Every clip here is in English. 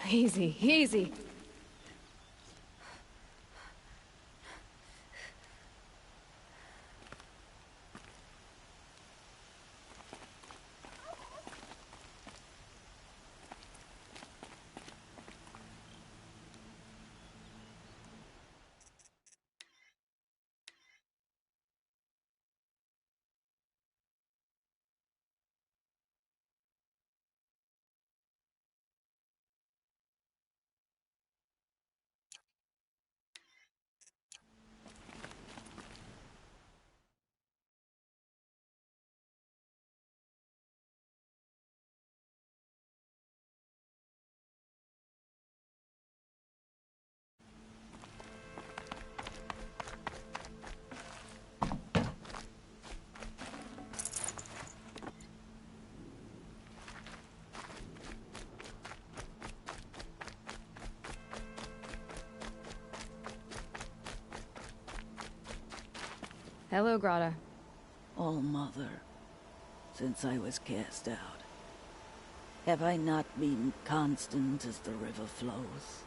Easy, easy. Hello, Grata. All-Mother, since I was cast out, have I not been constant as the river flows?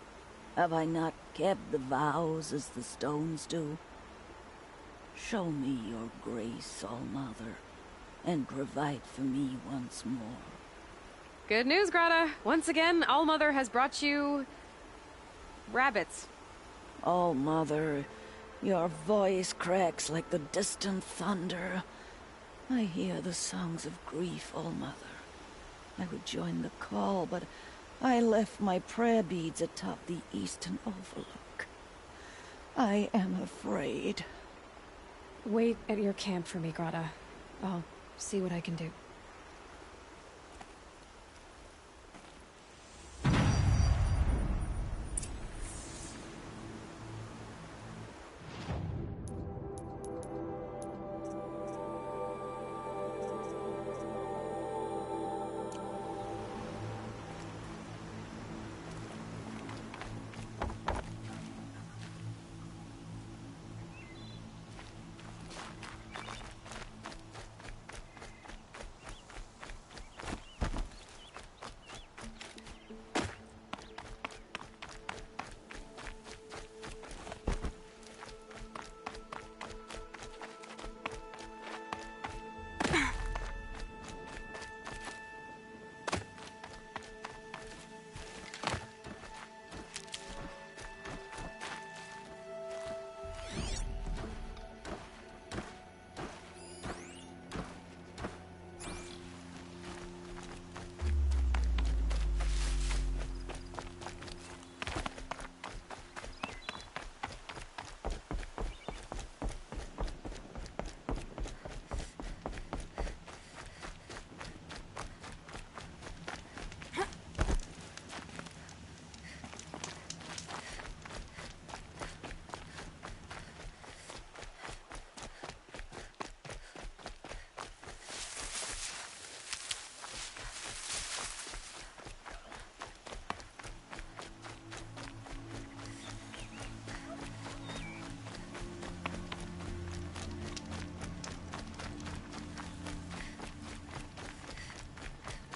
Have I not kept the vows as the stones do? Show me your grace, All-Mother, and provide for me once more. Good news, Grata. Once again, All-Mother has brought you... rabbits. All-Mother, your voice cracks like the distant thunder. I hear the songs of grief, All-Mother. I would join the call, but I left my prayer beads atop the eastern overlook. I am afraid. Wait at your camp for me, Grata. I'll see what I can do.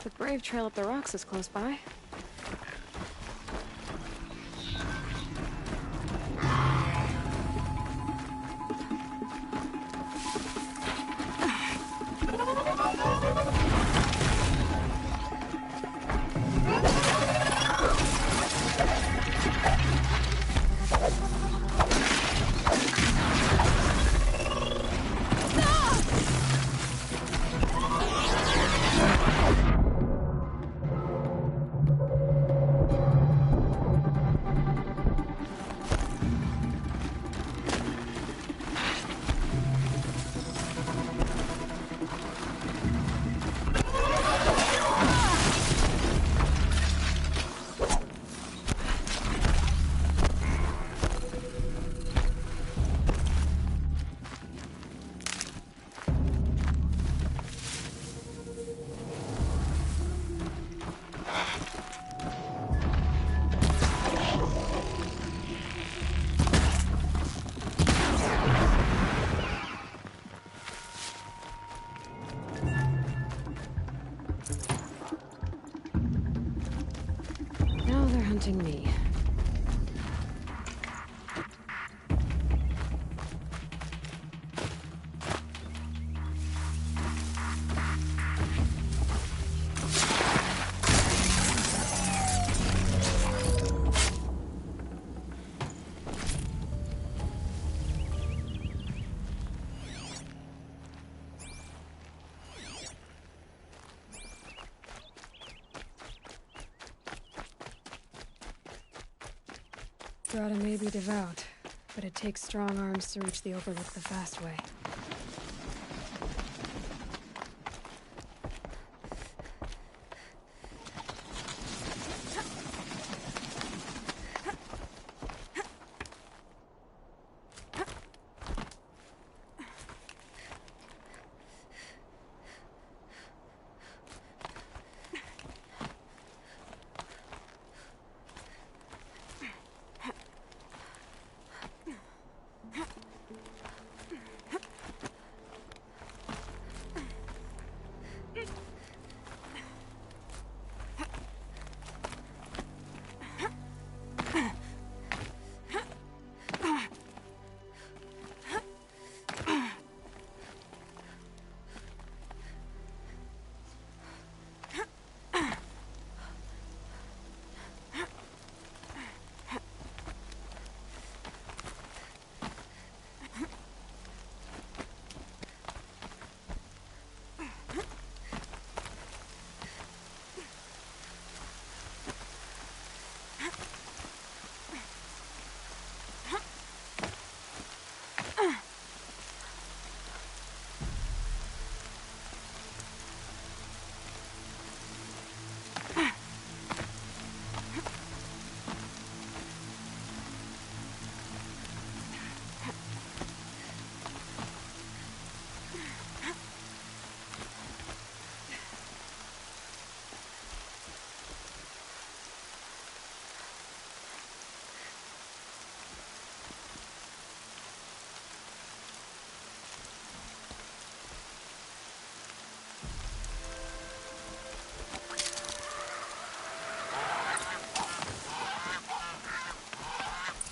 The Brave Trail up the rocks is close by. Now they're hunting me. Grata may be devout, but it takes strong arms to reach the Overlook the fast way.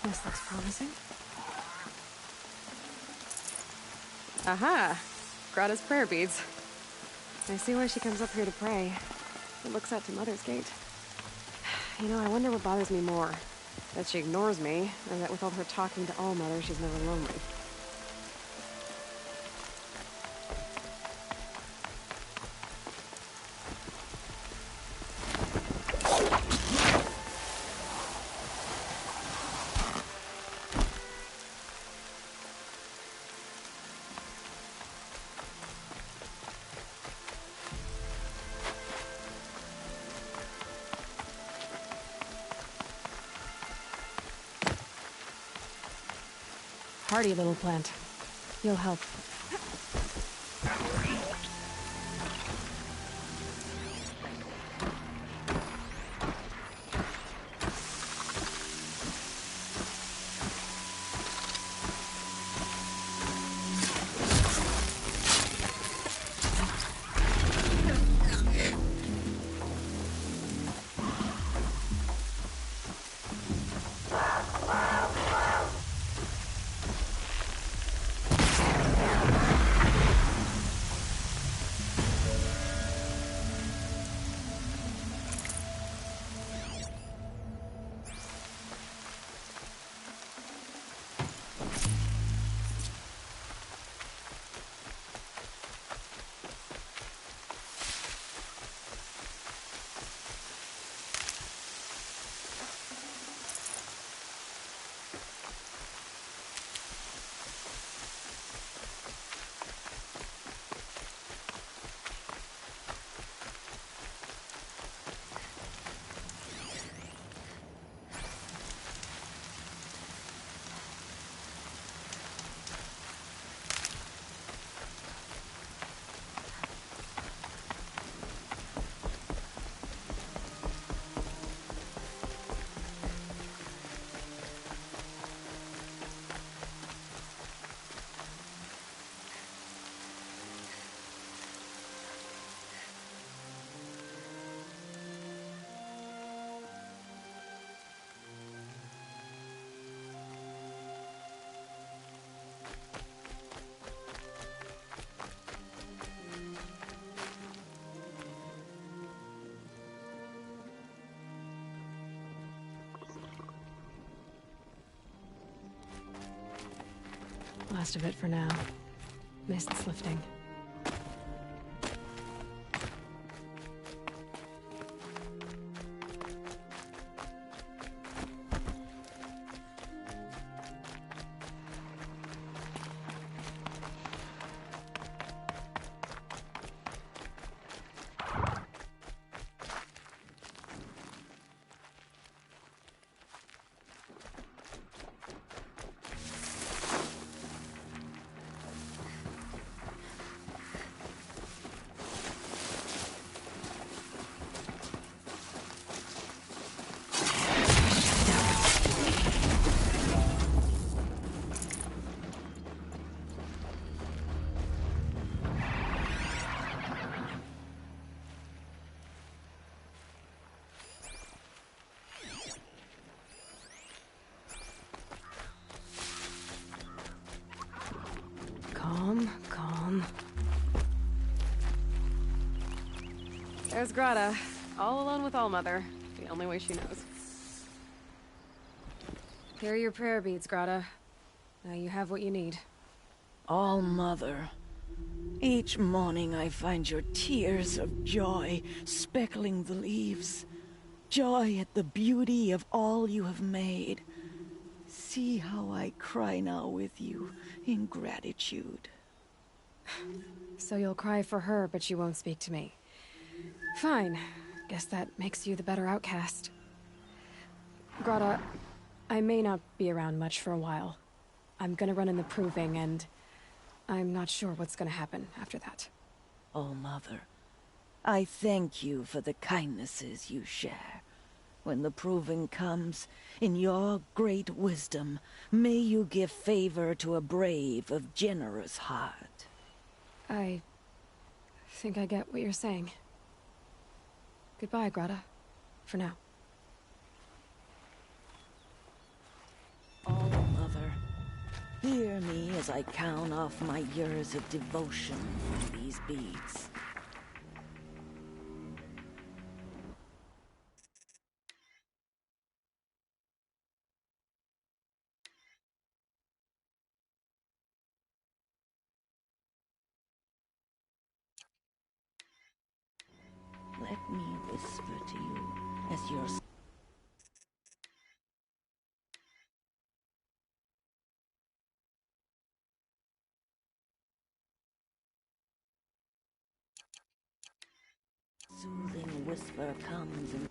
This looks promising. Aha! Grata's prayer beads. I see why she comes up here to pray. It looks out to Mother's Gate. You know, I wonder what bothers me more. That she ignores me, or that with all her talking to All-Mother, she's never lonely. Hardy little plant. You'll help. last of it for now. Mist's lifting. Calm. There's Grata, all alone with Allmother, the only way she knows. Here are your prayer beads, Grata. Now you have what you need. All-Mother, each morning I find your tears of joy speckling the leaves. Joy at the beauty of all you have made. See how I cry now with you in gratitude. So you'll cry for her, but you won't speak to me. Fine. Guess that makes you the better outcast. Grata, I may not be around much for a while. I'm gonna run in the proving, and I'm not sure what's gonna happen after that. All-Mother, I thank you for the kindnesses you share. When the proving comes, in your great wisdom, may you give favor to a brave of generous heart. I think I get what you're saying. Goodbye, Grata. For now. All-Mother, hear me as I count off my years of devotion from these beads. Let me whisper to you as your soothing whisper comes and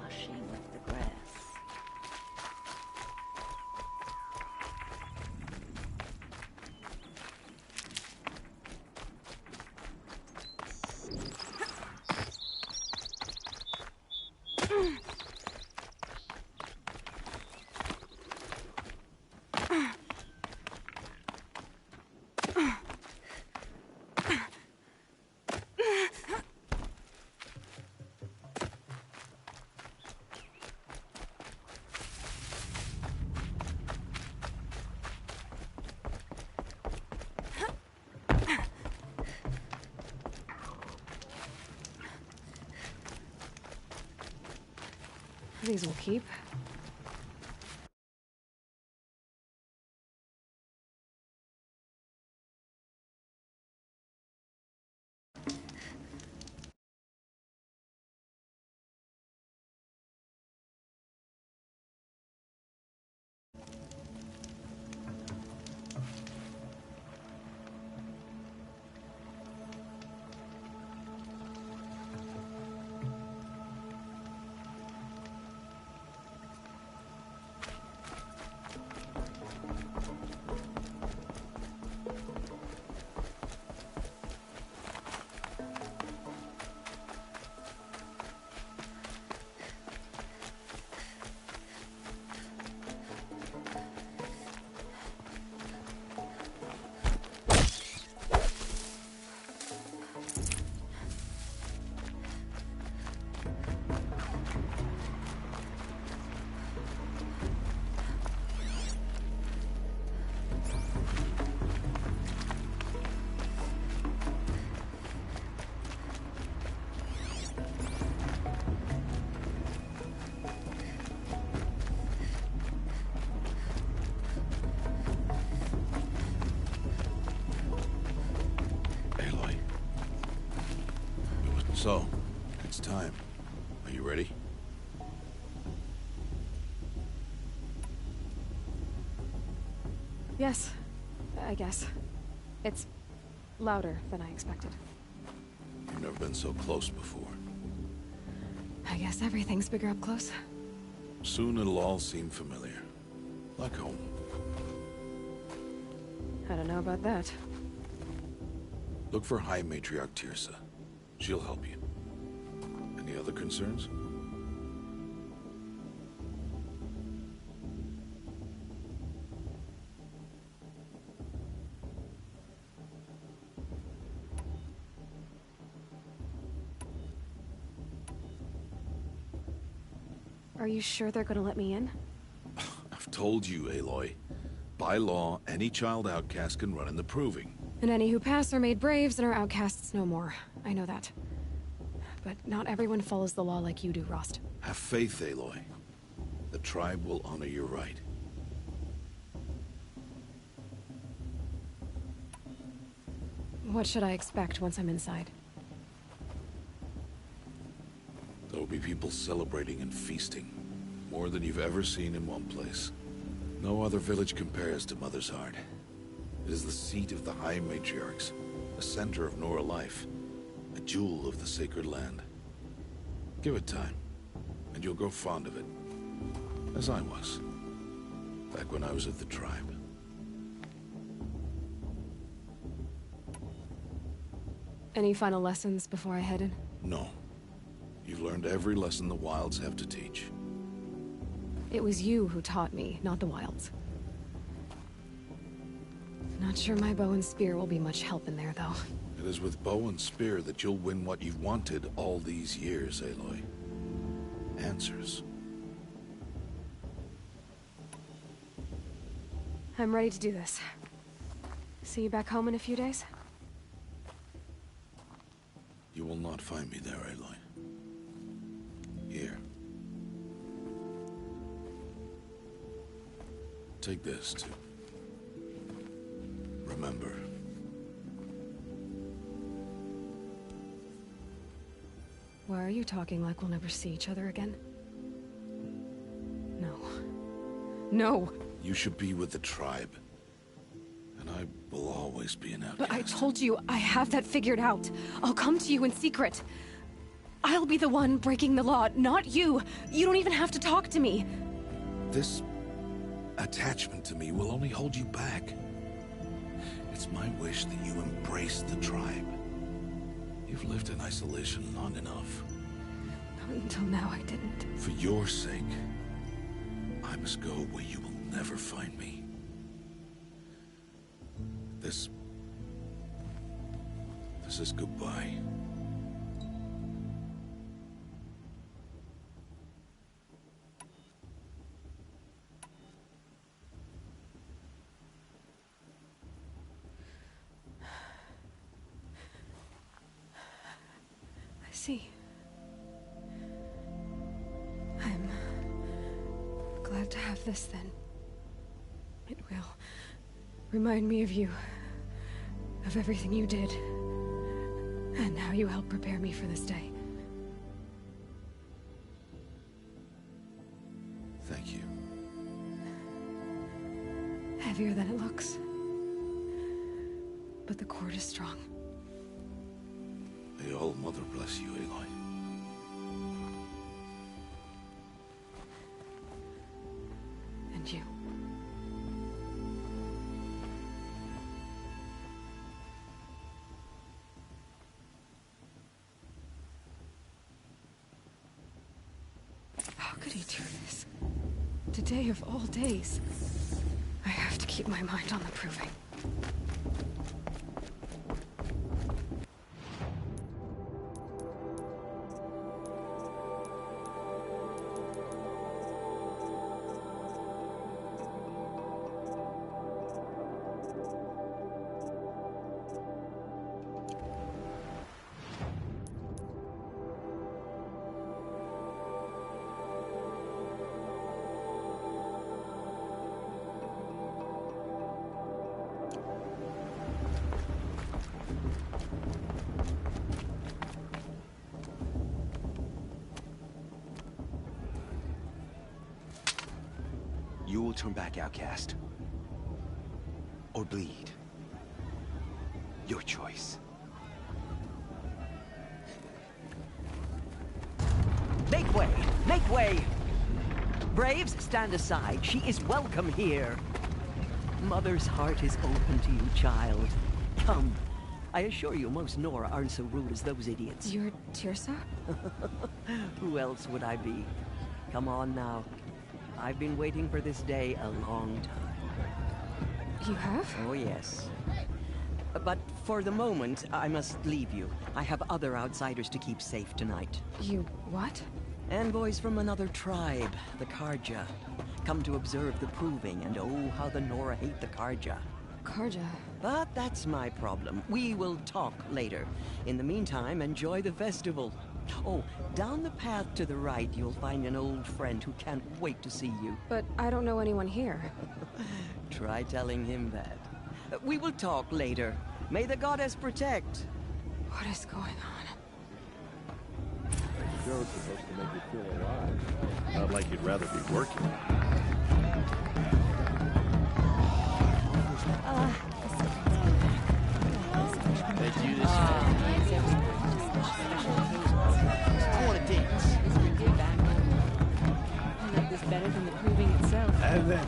hushing of the grass. These will keep. So, it's time. Are you ready? Yes, I guess. It's louder than I expected. You've never been so close before. I guess everything's bigger up close. Soon it'll all seem familiar. Like home. I don't know about that. Look for High Matriarch Teersa. She'll help you. Any other concerns? Are you sure they're gonna let me in? I've told you, Aloy. By law, any child outcast can run in the Proving. And any who pass are made braves and are outcasts no more. I know that. But not everyone follows the law like you do, Rost. Have faith, Aloy. The tribe will honor your right. What should I expect once I'm inside? There will be people celebrating and feasting. More than you've ever seen in one place. No other village compares to Mother's Heart. It is the seat of the High Matriarchs, the center of Nora life, a jewel of the sacred land. Give it time, and you'll grow fond of it. As I was, back when I was at the tribe. Any final lessons before I head in? No. You've learned every lesson the Wilds have to teach. It was you who taught me, not the Wilds. Not sure my bow and spear will be much help in there, though. It is with bow and spear that you'll win what you've wanted all these years, Aloy. Answers. I'm ready to do this. See you back home in a few days? You will not find me there, Aloy. Here. Take this, too. Remember. Why are you talking like we'll never see each other again? No. No! You should be with the tribe. And I will always be an outcast. But I told you, I have that figured out. I'll come to you in secret. I'll be the one breaking the law, not you. You don't even have to talk to me. This attachment to me will only hold you back. It's my wish that you embrace the tribe. You've lived in isolation long enough. Until now, I didn't. For your sake, I must go where you will never find me. This is goodbye. I see. I'm glad to have this then. It will remind me of you, of everything you did, and how you helped prepare me for this day. Thank you. Heavier than it looks. But the cord is strong. May All Mother bless you, Aloy. And you. How could he do this? Today of all days. I have to keep my mind on the Proving. You will turn back outcast. Or bleed. Your choice. Make way! Make way! Braves, stand aside. She is welcome here. Mother's heart is open to you, child. Come. I assure you, most Nora aren't so rude as those idiots. You're Teersa? Who else would I be? Come on now. I've been waiting for this day a long time. You have? Oh, yes. But for the moment, I must leave you. I have other outsiders to keep safe tonight. You what? Envoys from another tribe, the Carja. Come to observe the proving, and oh, how the Nora hate the Carja. Carja. But that's my problem. We will talk later. In the meantime, enjoy the festival. Oh, down the path to the right, you'll find an old friend who can't wait to see you. But I don't know anyone here. Try telling him that. We will talk later. May the goddess protect. What is going on? The show's supposed to make you feel alive. Not like you'd rather be working. They do this. I want to dance. I like this better than the proving itself. And then.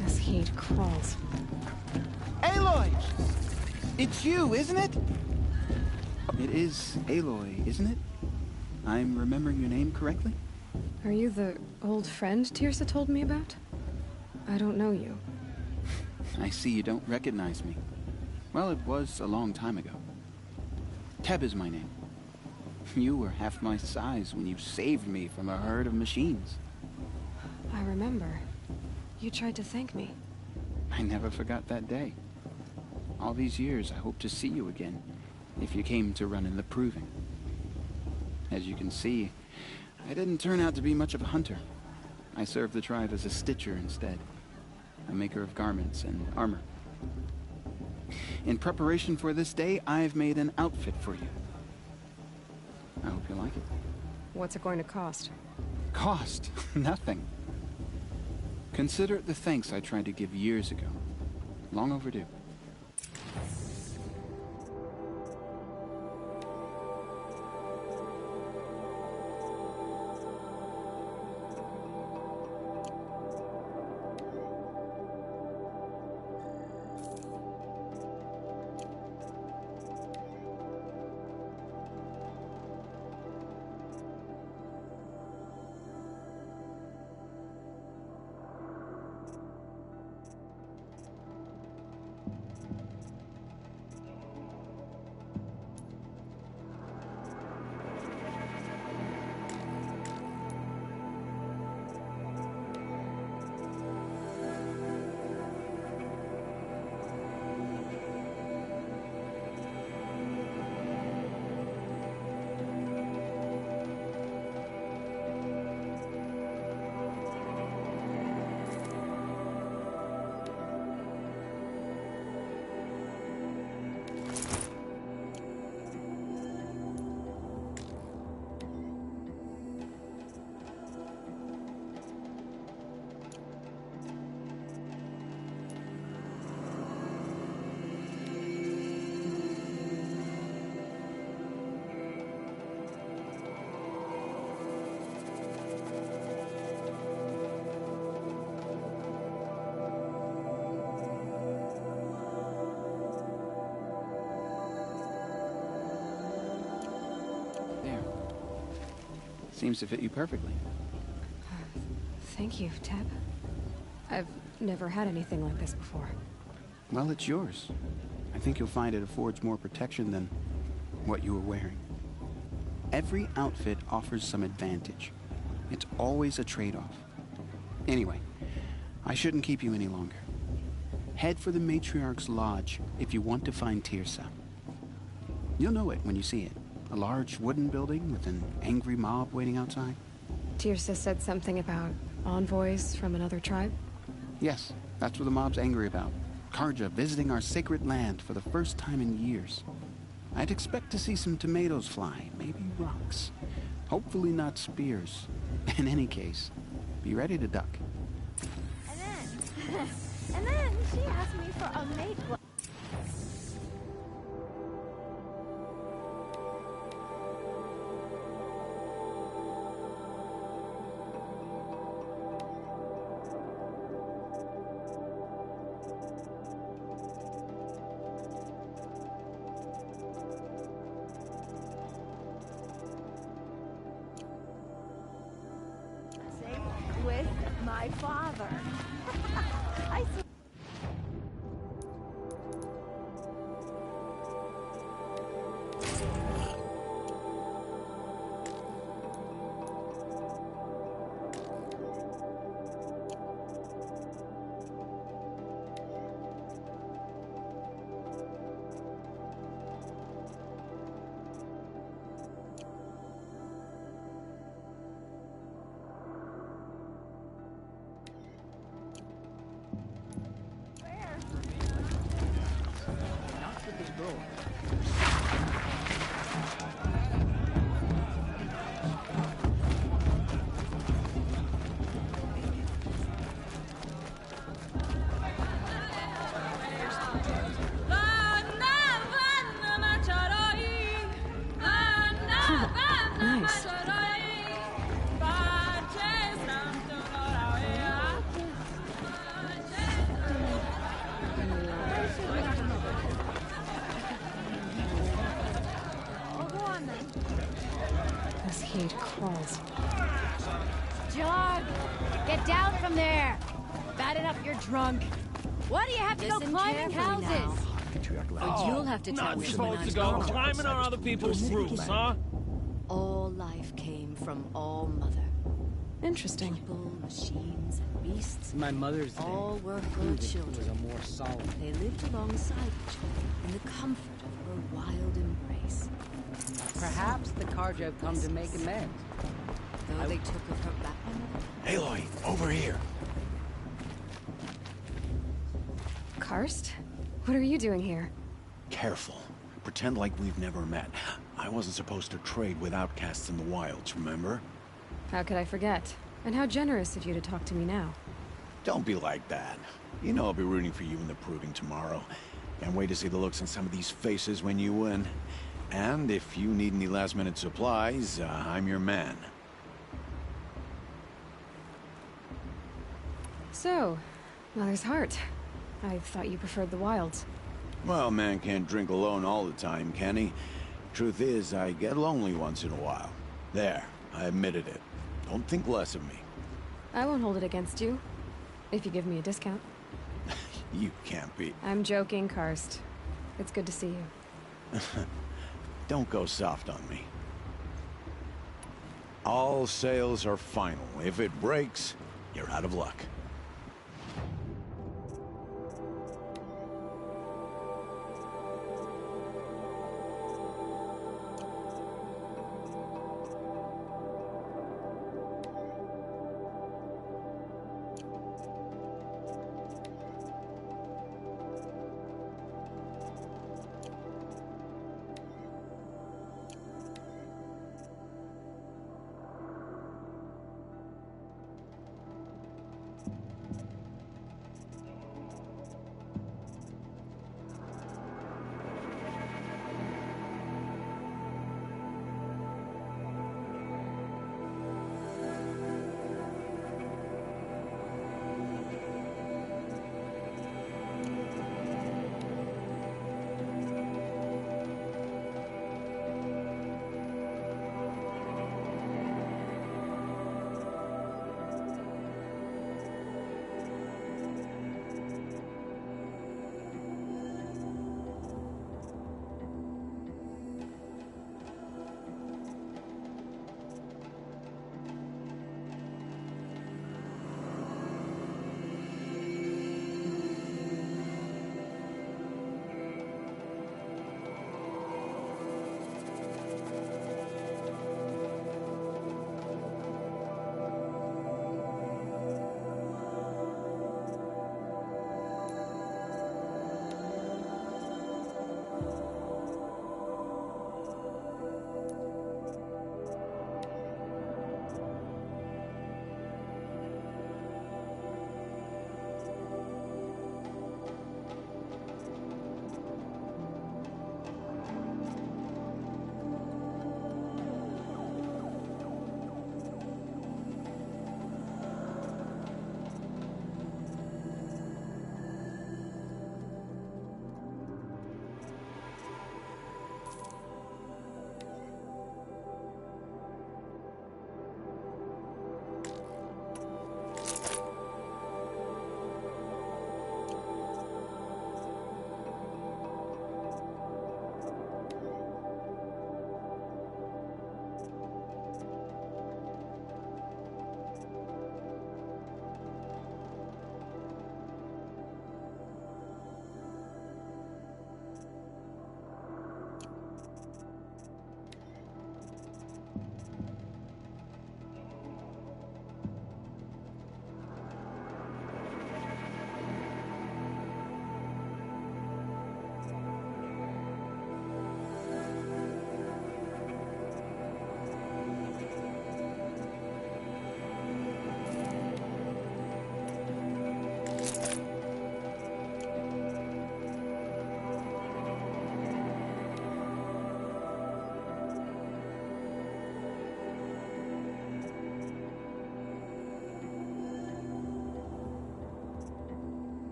This heat crawls. Aloy! It's you, isn't it? It is Aloy, isn't it? I'm remembering your name correctly? Are you the old friend Teersa told me about? I don't know you. I see you don't recognize me. Well, it was a long time ago. Teb is my name. You were half my size when you saved me from a herd of machines. I remember. You tried to thank me. I never forgot that day. All these years, I hope to see you again, if you came to run in the proving. As you can see, I didn't turn out to be much of a hunter. I served the tribe as a stitcher instead, a maker of garments and armor. In preparation for this day, I've made an outfit for you. I hope you like it. What's it going to cost? Cost? Nothing. Consider it the thanks I tried to give years ago. Long overdue. Seems to fit you perfectly. Thank you, Teb. I've never had anything like this before. Well, it's yours. I think you'll find it affords more protection than what you were wearing. Every outfit offers some advantage. It's always a trade-off. Anyway, I shouldn't keep you any longer. Head for the Matriarch's Lodge if you want to find Tirsa. You'll know it when you see it. A large wooden building with an angry mob waiting outside. Tirsa said something about envoys from another tribe? Yes, that's what the mob's angry about. Carja visiting our sacred land for the first time in years. I'd expect to see some tomatoes fly, maybe rocks. Hopefully not spears. In any case, be ready to duck. And then she asked me for a mate. With my father. I see. Nice. This heat crawls. Jog! Get down from there! Bad enough you're drunk. Why do you have to go climbing houses? Or you'll have to tell me when I'm go gone. climbing on other people's roofs, huh? All life came from All Mother. Interesting. People, machines, and beasts. My mother's All were her proved it children. was a more solid. They lived alongside each other in the comfort of her wild embrace. Perhaps the Carja have come to make amends. Though they took of her back. Aloy, over here. Karst? What are you doing here? Careful. Pretend like we've never met. I wasn't supposed to trade with outcasts in the wilds, remember? How could I forget? And how generous of you to talk to me now. Don't be like that. You know I'll be rooting for you in the proving tomorrow. Can't wait to see the looks on some of these faces when you win. And if you need any last-minute supplies, I'm your man. So, Mother's Heart. I thought you preferred the wilds. Well, man can't drink alone all the time, can he? Truth is, I get lonely once in a while. There, I admitted it. Don't think less of me. I won't hold it against you. If you give me a discount. You can't be. I'm joking, Karst. It's good to see you. Don't go soft on me. All sales are final. If it breaks, you're out of luck.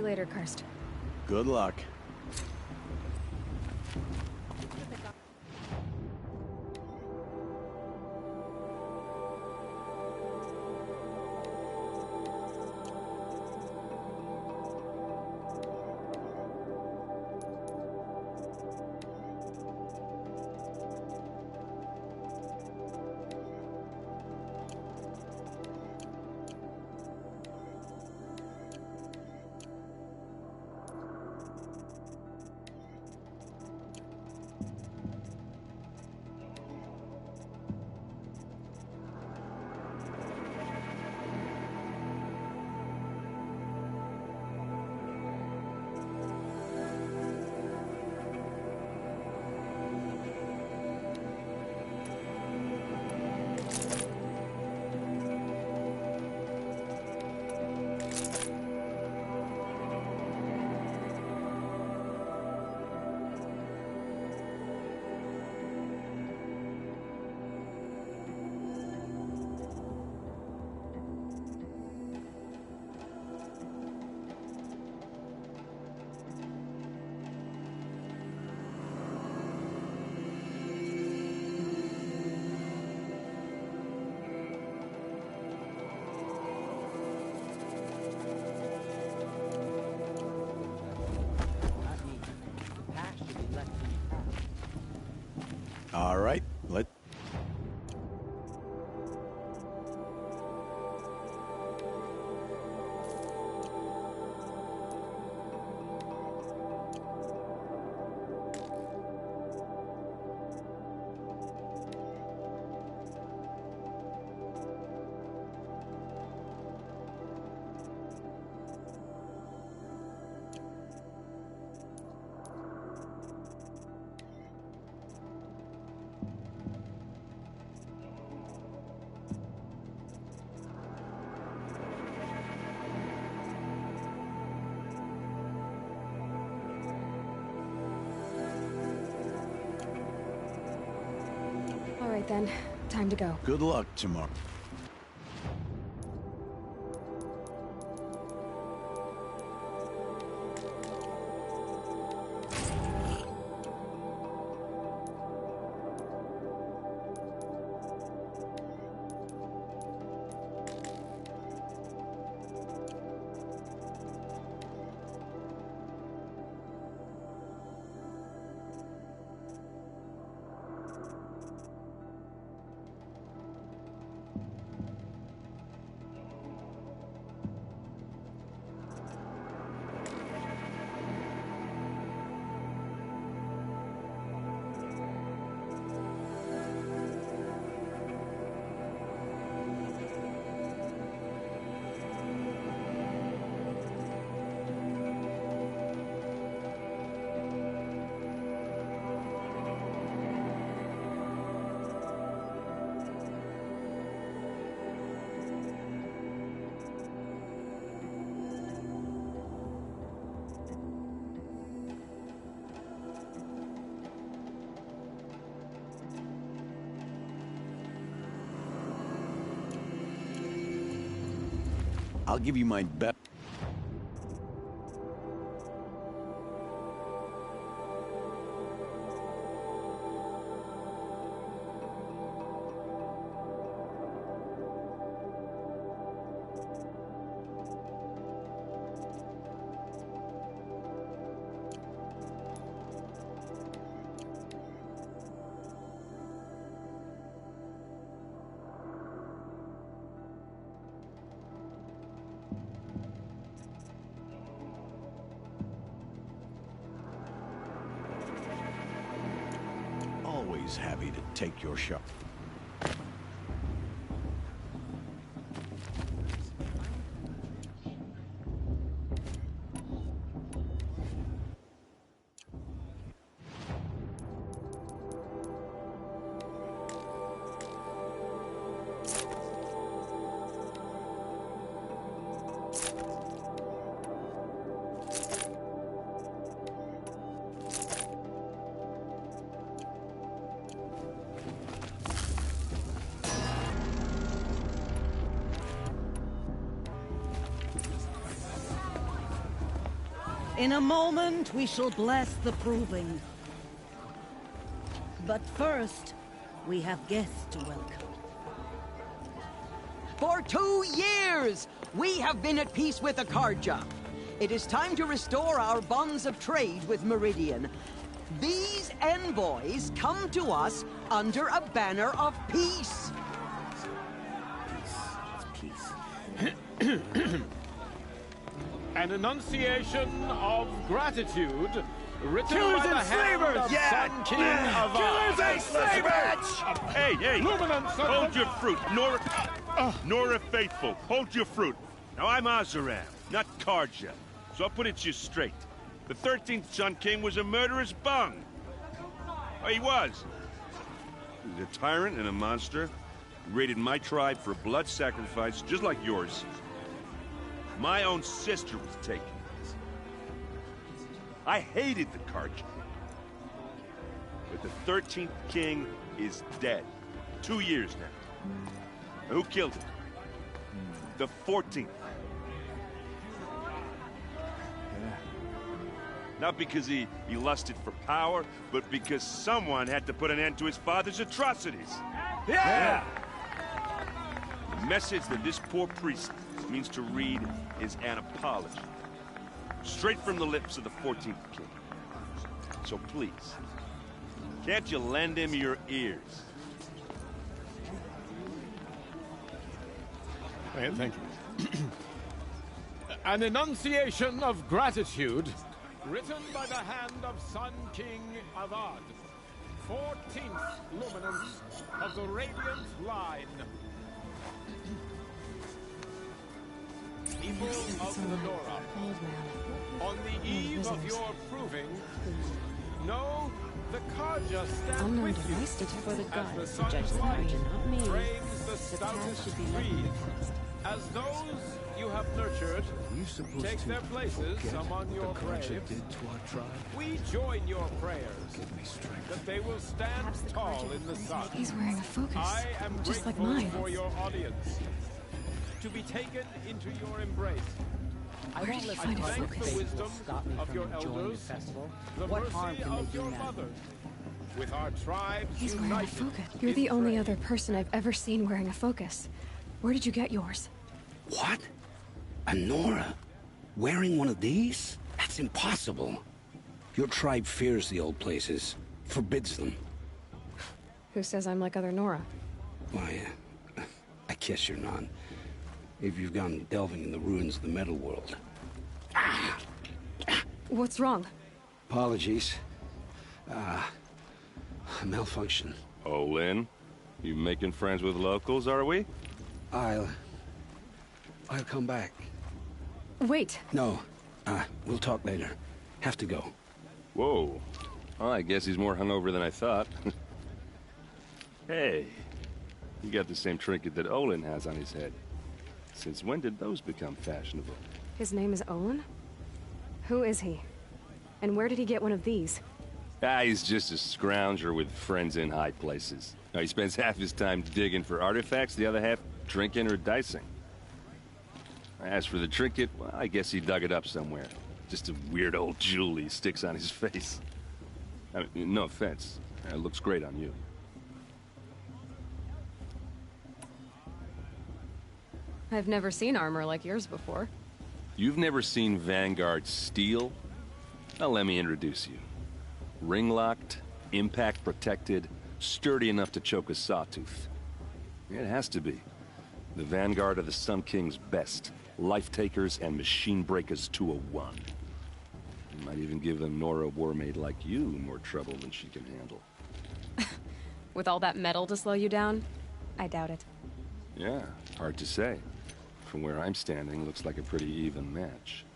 you later, Karst. Good luck. All right, let... All right then, time to go. Good luck tomorrow. I'll give you my best. Always happy to take your shot. In a moment, we shall bless the proving. But first, we have guests to welcome. For 2 years, we have been at peace with the Carja. It is time to restore our bonds of trade with Meridian. These envoys come to us under a banner of peace. Peace. An enunciation of gratitude written Killers by the and hand slavers! of Yeah! Sun King of Killers and slavers! Hey, hey! Luminance of Hold the- your fruit, Nora Faithful. Hold your fruit. Now I'm Oseram, not Carja, so I'll put it to you straight. The 13th Sun King was a murderous bung. Oh, he was. He was a tyrant and a monster. He raided my tribe for a blood sacrifice, just like yours. My own sister was taken. I hated the Carja. But the 13th King is dead. 2 years now. Who killed him? The 14th. Not because he lusted for power, but because someone had to put an end to his father's atrocities. Yeah! The message that this poor priest means to read is an apology. Straight from the lips of the 14th King. So please, can't you lend him your ears? Thank you. An enunciation of gratitude written by the hand of Sun King Avad, 14th luminance of the Radiant Line. People of Lenora, on the eve of your proving, know the Carja stand Unknown with you device detected. as the To sun's judge the light Carja, not me. frames the The stoutest task should be left in trees. the past. As those you have nurtured take their places among your graves, we join your prayers that they will stand tall in the sun. He's wearing a focus, I am just like grateful mine. for your audience, to be taken into your embrace. I won't let find the a Carja focus? faithful Wisdom stop me of from your enjoying the elders, festival. The What mercy harm can of they your do now? mother, with our tribes He's wearing a united focus. You're in the only prayer. other person I've ever seen wearing a focus. Where did you get yours? What? A Nora? Wearing one of these? That's impossible. Your tribe fears the old places, forbids them. Who says I'm like other Nora? Why, I guess you're not. If you've gone delving in the ruins of the metal world. What's wrong? Apologies. A malfunction. Oh, Lynn, you making friends with locals, are we? I'll come back. Wait. No, we'll talk later. Have to go. Whoa. Well, I guess he's more hungover than I thought. Hey, you got the same trinket that Olin has on his head. Since when did those become fashionable? His name is Olin? Who is he? And where did he get one of these? He's just a scrounger with friends in high places. Now, he spends half his time digging for artifacts, the other half drinking or dicing. As for the trinket, well, I guess he dug it up somewhere. Just a weird old jewel he sticks on his face. I mean, no offense. It looks great on you. I've never seen armor like yours before. You've never seen Vanguard steel? Now let me introduce you. Ring-locked, impact-protected, sturdy enough to choke a sawtooth. It has to be. The Vanguard of the Sun King's best. Life-takers and machine breakers to a one. You might even give a Nora Warmaid like you more trouble than she can handle. With all that metal to slow you down? I doubt it. Yeah, hard to say. From where I'm standing, looks like a pretty even match.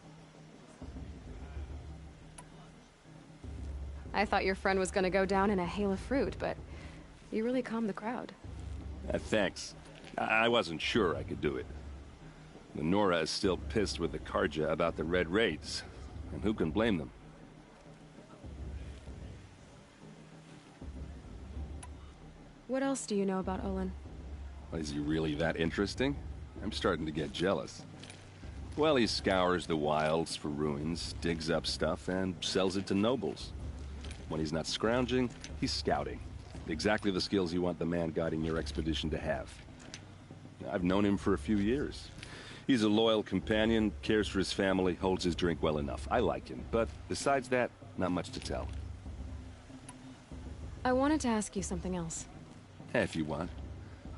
I thought your friend was gonna go down in a hail of fruit, but you really calmed the crowd. Thanks. I wasn't sure I could do it. The Nora is still pissed with the Carja about the Red Raids, and who can blame them? What else do you know about Olin? Is he really that interesting? I'm starting to get jealous. Well, he scours the wilds for ruins, digs up stuff, and sells it to nobles. When he's not scrounging, he's scouting. Exactly the skills you want the man guiding your expedition to have. I've known him for a few years. He's a loyal companion, cares for his family, holds his drink well enough. I like him, but besides that, not much to tell. I wanted to ask you something else. If you want.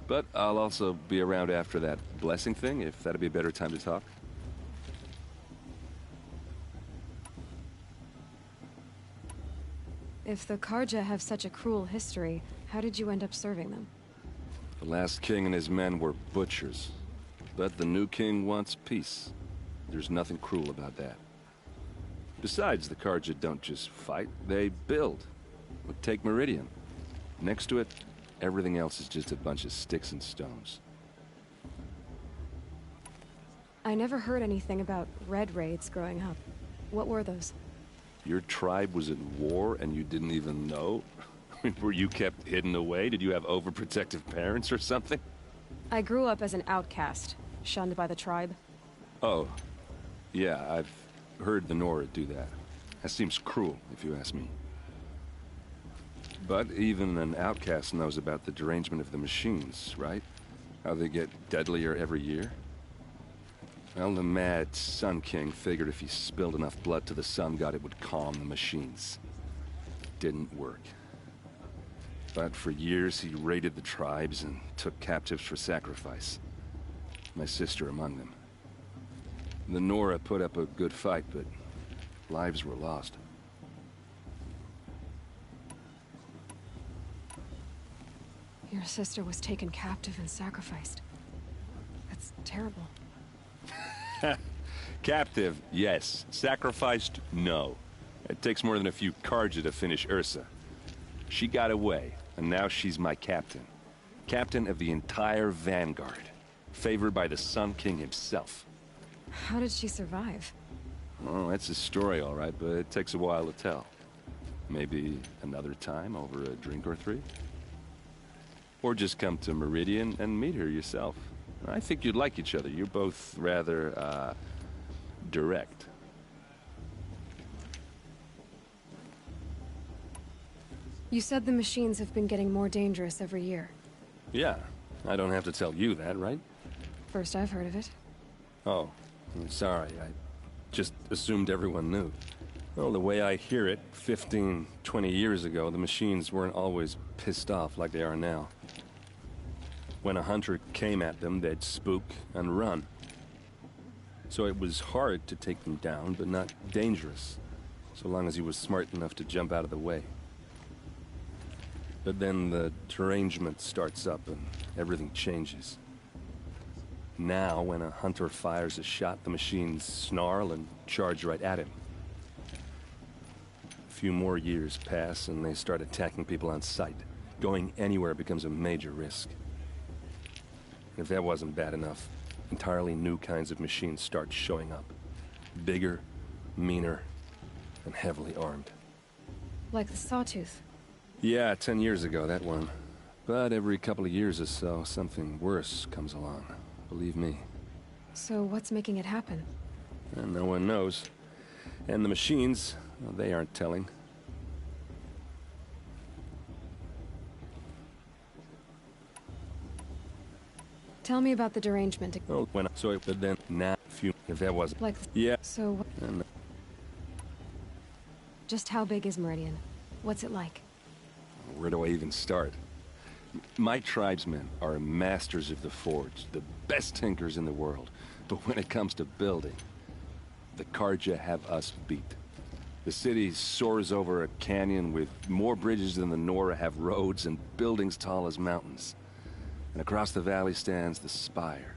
But I'll also be around after that blessing thing, if that'd be a better time to talk. If the Carja have such a cruel history, how did you end up serving them? The last king and his men were butchers. But the new king wants peace. There's nothing cruel about that. Besides, the Carja don't just fight, they build. Take Meridian. Next to it, everything else is just a bunch of sticks and stones. I never heard anything about Red Raids growing up. What were those? Your tribe was at war and you didn't even know? Were you kept hidden away? Did you have overprotective parents or something? I grew up as an outcast, shunned by the tribe. Oh. Yeah, I've heard the Nora do that. That seems cruel, if you ask me. But even an outcast knows about the derangement of the machines, right? How they get deadlier every year? Well, the mad Sun King figured if he spilled enough blood to the Sun God, it would calm the machines. Didn't work. But for years, he raided the tribes and took captives for sacrifice. My sister among them. The Nora put up a good fight, but lives were lost. Your sister was taken captive and sacrificed. That's terrible. Captive, yes. Sacrificed, no. It takes more than a few Carja to finish Ursa. She got away, and now she's my captain. Captain of the entire Vanguard. Favored by the Sun King himself. How did she survive? Oh, that's a story, all right, but it takes a while to tell. Maybe another time over a drink or three? Or just come to Meridian and meet her yourself. I think you'd like each other. You're both rather, direct. You said the machines have been getting more dangerous every year. Yeah, I don't have to tell you that, right? First I've heard of it. Oh, I'm sorry. I just assumed everyone knew. Well, the way I hear it, 15, 20 years ago, the machines weren't always pissed off like they are now. When a hunter came at them, they'd spook and run. So it was hard to take them down, but not dangerous, so long as he was smart enough to jump out of the way. But then the derangement starts up and everything changes. Now, when a hunter fires a shot, the machines snarl and charge right at him. A few more years pass and they start attacking people on sight. Going anywhere becomes a major risk. If that wasn't bad enough, entirely new kinds of machines start showing up. Bigger, meaner, and heavily armed. Like the Sawtooth. Yeah, 10 years ago, that one. But every couple of years or so, something worse comes along. Believe me. So what's making it happen? And no one knows. And the machines, well, they aren't telling. Tell me about the derangement. Oh, but then, now, if that wasn't... Like... Yeah. So... And, just how big is Meridian? What's it like? where do I even start? My tribesmen are masters of the forge, the best tinkers in the world. But when it comes to building, the Carja have us beat. The city soars over a canyon with more bridges than the Nora have roads and buildings tall as mountains. And across the valley stands the spire,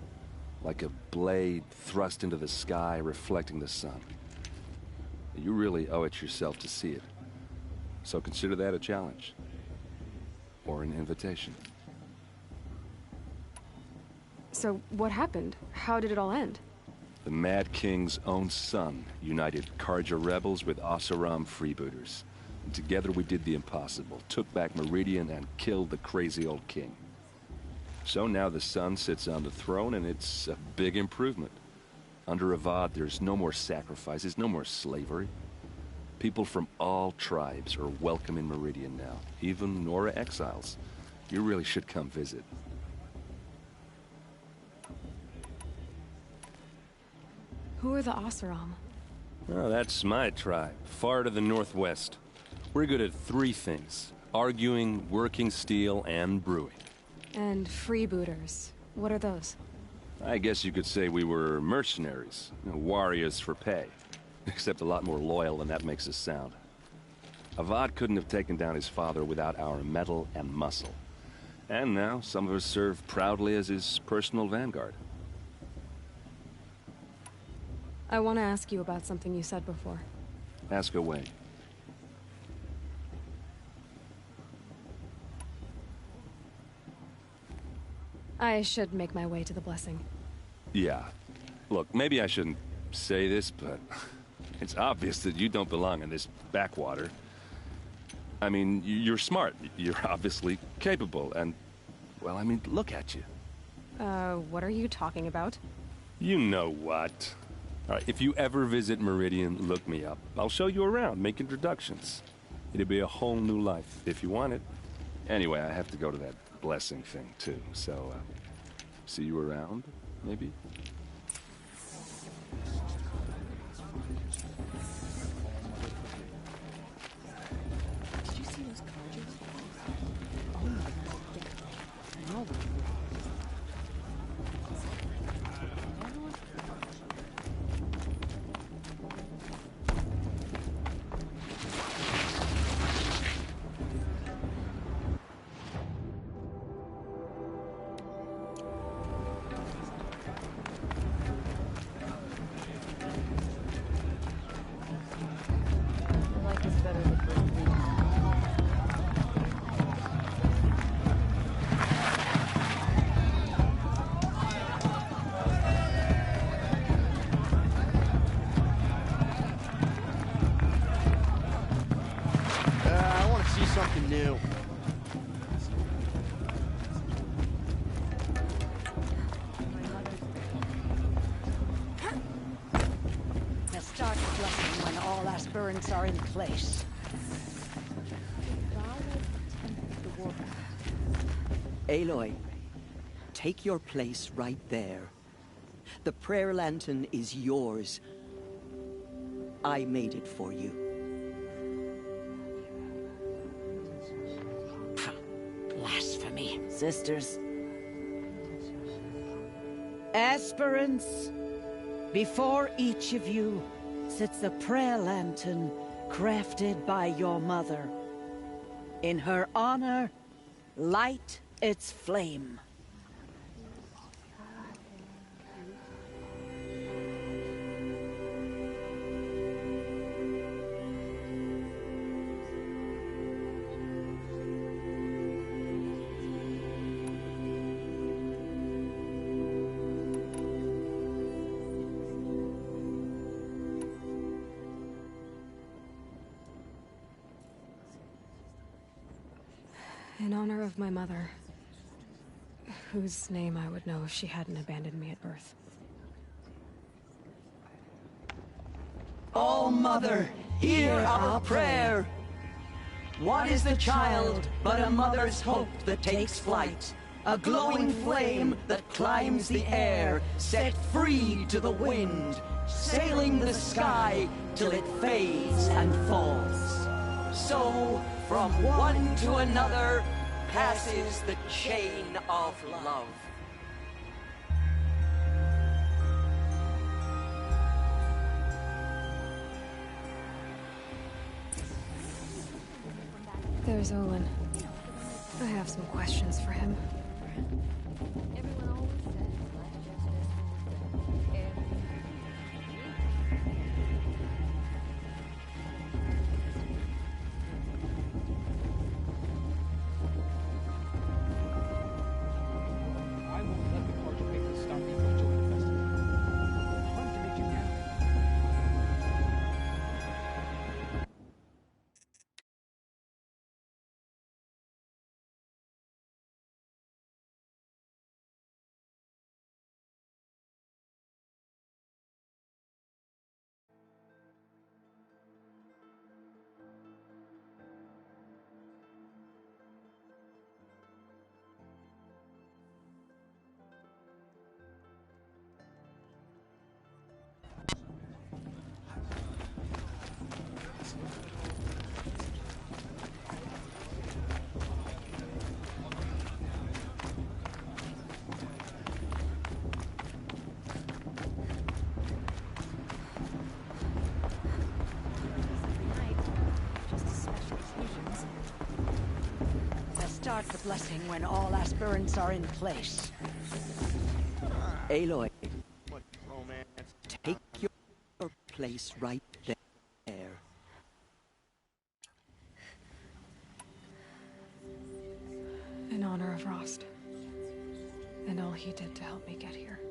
like a blade thrust into the sky reflecting the sun. You really owe it yourself to see it. So consider that a challenge. Or an invitation. So, what happened? How did it all end? The Mad King's own son united Carja rebels with Oseram freebooters. And together we did the impossible, took back Meridian and killed the crazy old king. So now the son sits on the throne and it's a big improvement. Under Avad, there's no more sacrifices, no more slavery. People from all tribes are welcome in Meridian now, even Nora exiles. You really should come visit. Who are the Oseram? Oh, that's my tribe, far to the northwest. We're good at three things: arguing, working steel, and brewing. And freebooters. What are those? I guess you could say we were mercenaries, warriors for pay. Except a lot more loyal than that makes us sound. Avad couldn't have taken down his father without our metal and muscle. And now, some of us serve proudly as his personal vanguard. I want to ask you about something you said before. Ask away. I should make my way to the blessing. Yeah. Look, maybe I shouldn't say this, but it's obvious that you don't belong in this backwater. I mean, you're smart. You're obviously capable, and, well, I mean, look at you. What are you talking about? You know what. All right, if you ever visit Meridian, look me up. I'll show you around, make introductions. It'll be a whole new life, if you want it. Anyway, I have to go to that blessing thing, too, so, see you around, maybe? Did you see those cartridges? Oh my god, get it. I know. Something new. Now start the blessing when all aspirants are in place. Aloy, take your place right there. The prayer lantern is yours. I made it for you. Blasphemy. Sisters. Aspirants, before each of you sits the prayer lantern crafted by your mother. In her honor, light its flame. In honor of my mother, whose name I would know if she hadn't abandoned me at birth. Oh, Mother, hear our prayer. What is the child but a mother's hope that takes flight? A glowing flame that climbs the air, set free to the wind, sailing the sky till it fades and falls. So, from one to another, passes the chain of love. There's Olin. I have some questions for him. start the blessing when all aspirants are in place. Aloy, What romance? take your place right there. In honor of Rost. And all he did to help me get here.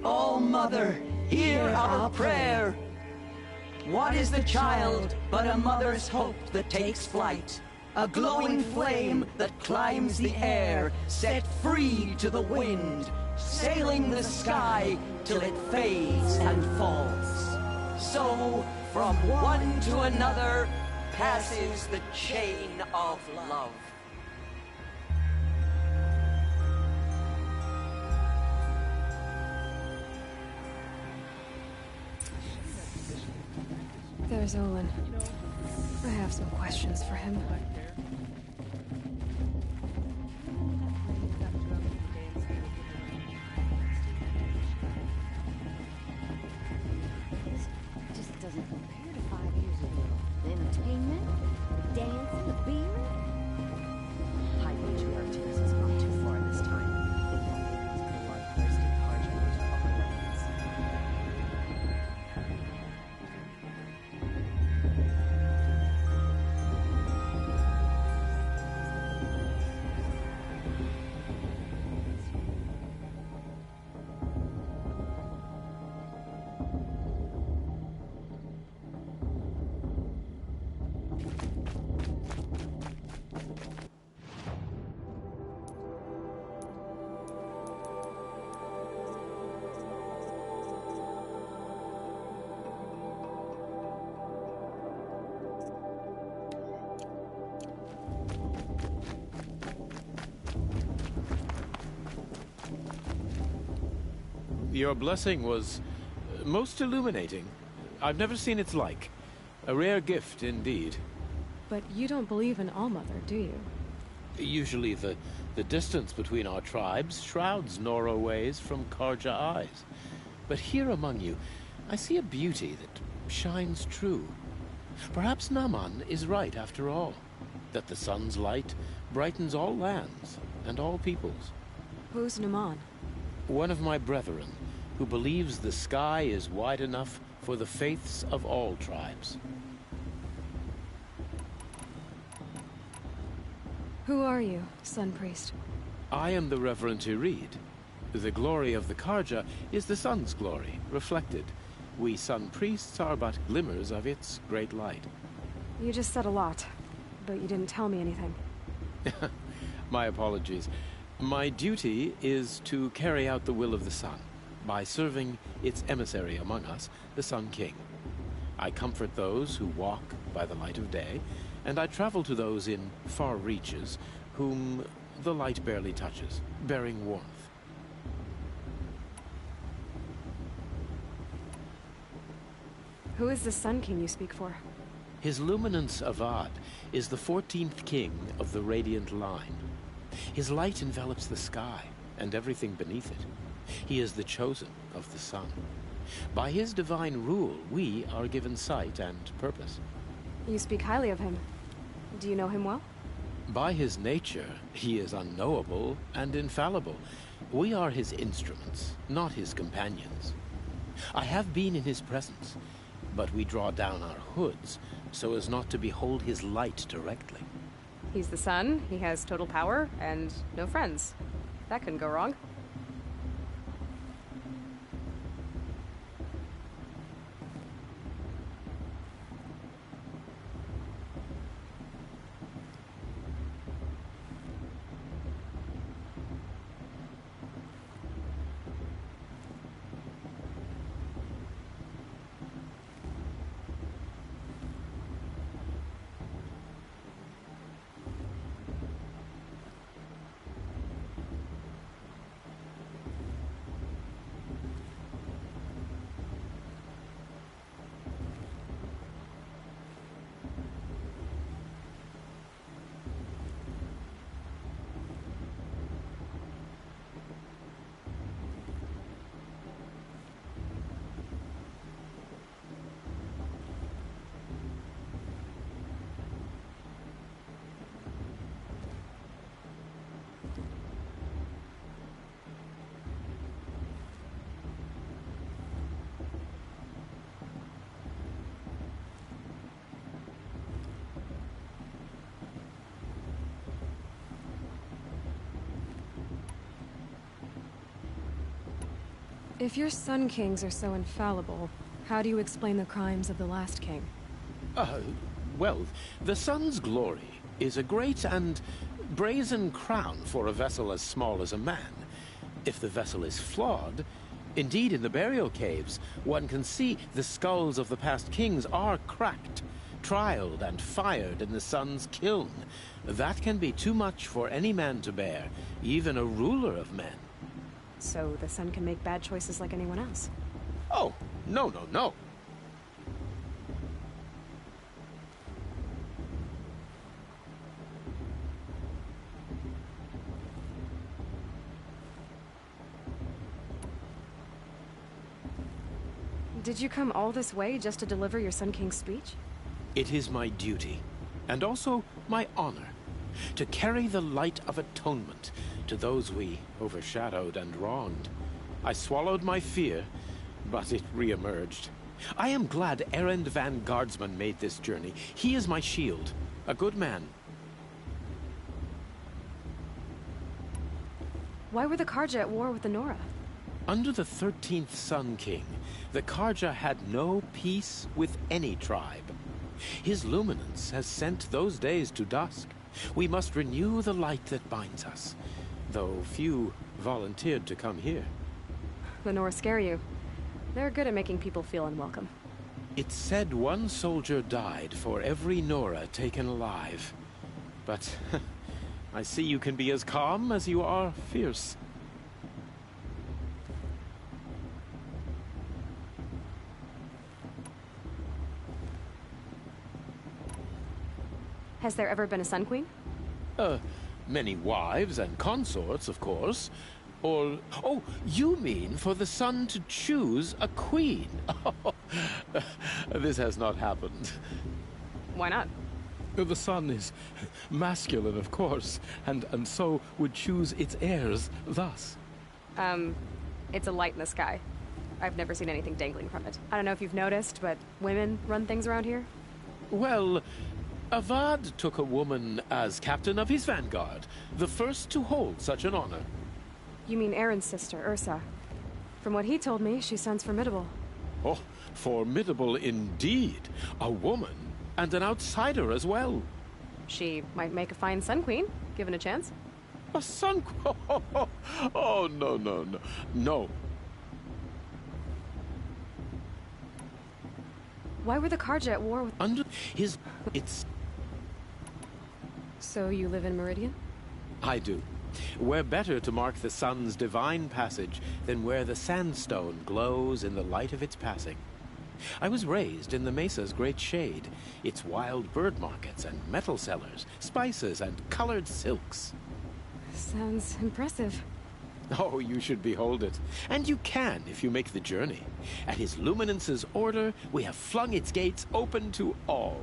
Oh, Mother, hear our prayer. What is the child but a mother's hope that takes flight? A glowing flame that climbs the air, set free to the wind, sailing the sky till it fades and falls. So, from one to another, passes the chain of love. There's Olin. I have some questions for him. Just doesn't compare to 5 years ago. The entertainment, the dancing, the beer. High matriarch tells us not too far this time. Bloodthirsty Carja into our lands. Your blessing was most illuminating. I've never seen its like. A rare gift indeed. But you don't believe in Allmother, do you? Usually the distance between our tribes shrouds Nora ways from Carja eyes. But here among you, I see a beauty that shines true. Perhaps Naman is right after all, that the sun's light brightens all lands and all peoples. Who's Naman? One of my brethren, who believes the sky is wide enough for the faiths of all tribes. Who are you, Sun Priest? I am the Reverend Irid. The glory of the Carja is the sun's glory, reflected. We Sun Priests are but glimmers of its great light. You just said a lot, but you didn't tell me anything. My apologies. My duty is to carry out the will of the sun, by serving its emissary among us, the Sun King. I comfort those who walk by the light of day, and I travel to those in far reaches, whom the light barely touches, bearing warmth. Who is the Sun King you speak for? His Luminance Avad is the 14th king of the Radiant Line. His light envelops the sky and everything beneath it. He is the chosen of the sun. By his divine rule, we are given sight and purpose. You speak highly of him. Do you know him well? By his nature, he is unknowable and infallible. We are his instruments, not his companions. I have been in his presence, but we draw down our hoods so as not to behold his light directly. He's the sun, he has total power, and no friends. That couldn't go wrong. If your Sun Kings are so infallible, how do you explain the crimes of the last king? Well, the sun's glory is a great and brazen crown for a vessel as small as a man. If the vessel is flawed, indeed in the burial caves, one can see the skulls of the past kings are cracked, trialed and fired in the sun's kiln. That can be too much for any man to bear, even a ruler of men. So the sun can make bad choices like anyone else? Oh, no, no, no. Did you come all this way just to deliver your Sun King's speech? It is my duty, and also my honor, to carry the light of atonement to those we overshadowed and wronged. I swallowed my fear, but it re-emerged. I am glad Erend van Guardsman made this journey. He is my shield, a good man. Why were the Karja at war with the Nora? Under the 13th Sun King, the Karja had no peace with any tribe. His luminance has sent those days to dusk. We must renew the light that binds us, though few volunteered to come here. The Nora scare you. They're good at making people feel unwelcome. It's said one soldier died for every Nora taken alive. But I see you can be as calm as you are fierce. Has there ever been a Sun Queen? Many wives and consorts, of course. Or... oh, you mean for the sun to choose a queen? This has not happened. Why not? The sun is masculine, of course, and so would choose its heirs thus. It's a light in the sky. I've never seen anything dangling from it. I don't know if you've noticed, but women run things around here? Well, Avad took a woman as captain of his vanguard, the first to hold such an honor. You mean Aaron's sister, Ursa. From what he told me, she sounds formidable. Oh, formidable indeed. A woman, and an outsider as well. She might make a fine Sun Queen, given a chance. A Sun Queen? Oh, no, no, no. No. Why were the Karja at war with... Under his... it's... So you live in Meridian? I do. Where better to mark the sun's divine passage than where the sandstone glows in the light of its passing. I was raised in the Mesa's great shade, its wild bird markets and metal cellars, spices and colored silks. Sounds impressive. Oh, you should behold it. And you can if you make the journey. At his luminance's order, we have flung its gates open to all.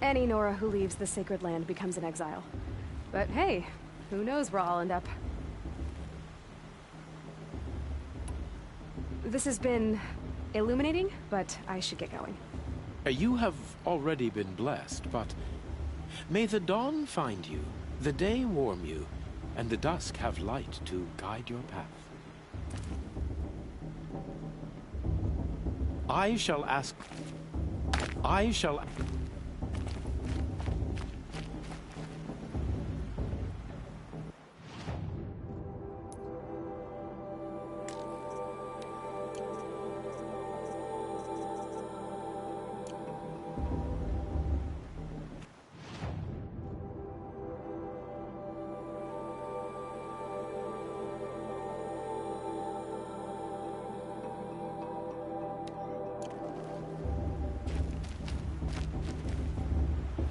Any Nora who leaves the sacred land becomes an exile. But hey, who knows where I'll end up. This has been illuminating, but I should get going. You have already been blessed, but may the dawn find you, the day warm you, and the dusk have light to guide your path. I shall ask...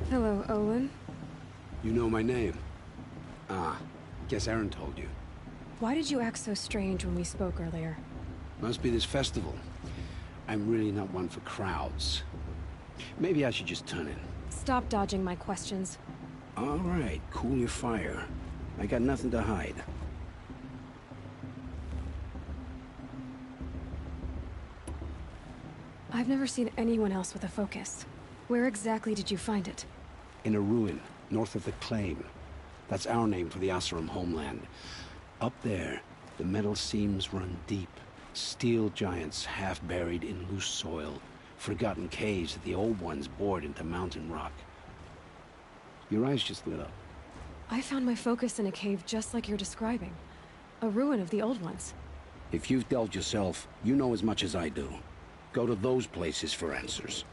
Hello, Olin. You know my name? Ah, guess Aaron told you. Why did you act so strange when we spoke earlier? Must be this festival. I'm really not one for crowds. Maybe I should just turn in. Stop dodging my questions. All right, cool your fire. I got nothing to hide. I've never seen anyone else with a focus. Where exactly did you find it? In a ruin, north of the Claim. That's our name for the Oseram homeland. Up there, the metal seams run deep, Steel giants half buried in loose soil. Forgotten caves that the old ones bored into mountain rock. Your eyes just lit up. I found my focus in a cave just like you're describing. A ruin of the old ones. If you've delved yourself, you know as much as I do. Go to those places for answers.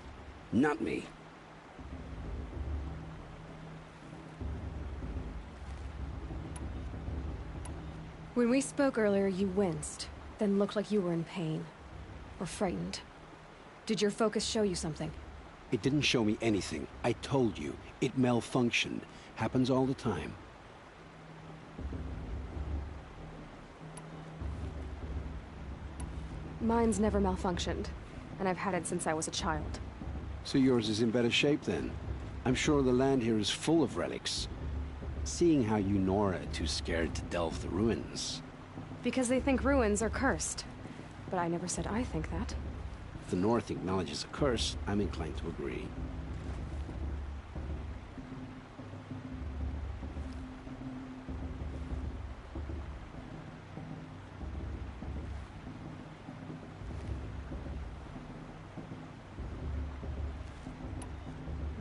Not me. When we spoke earlier, you winced, then looked like you were in pain. Or frightened. Did your focus show you something? It didn't show me anything. I told you. It malfunctioned. Happens all the time. Mine's never malfunctioned, and I've had it since I was a child. So yours is in better shape then. I'm sure the land here is full of relics. Seeing how you Nora are too scared to delve the ruins. Because they think ruins are cursed. But I never said I think that. If the North acknowledges a curse, I'm inclined to agree.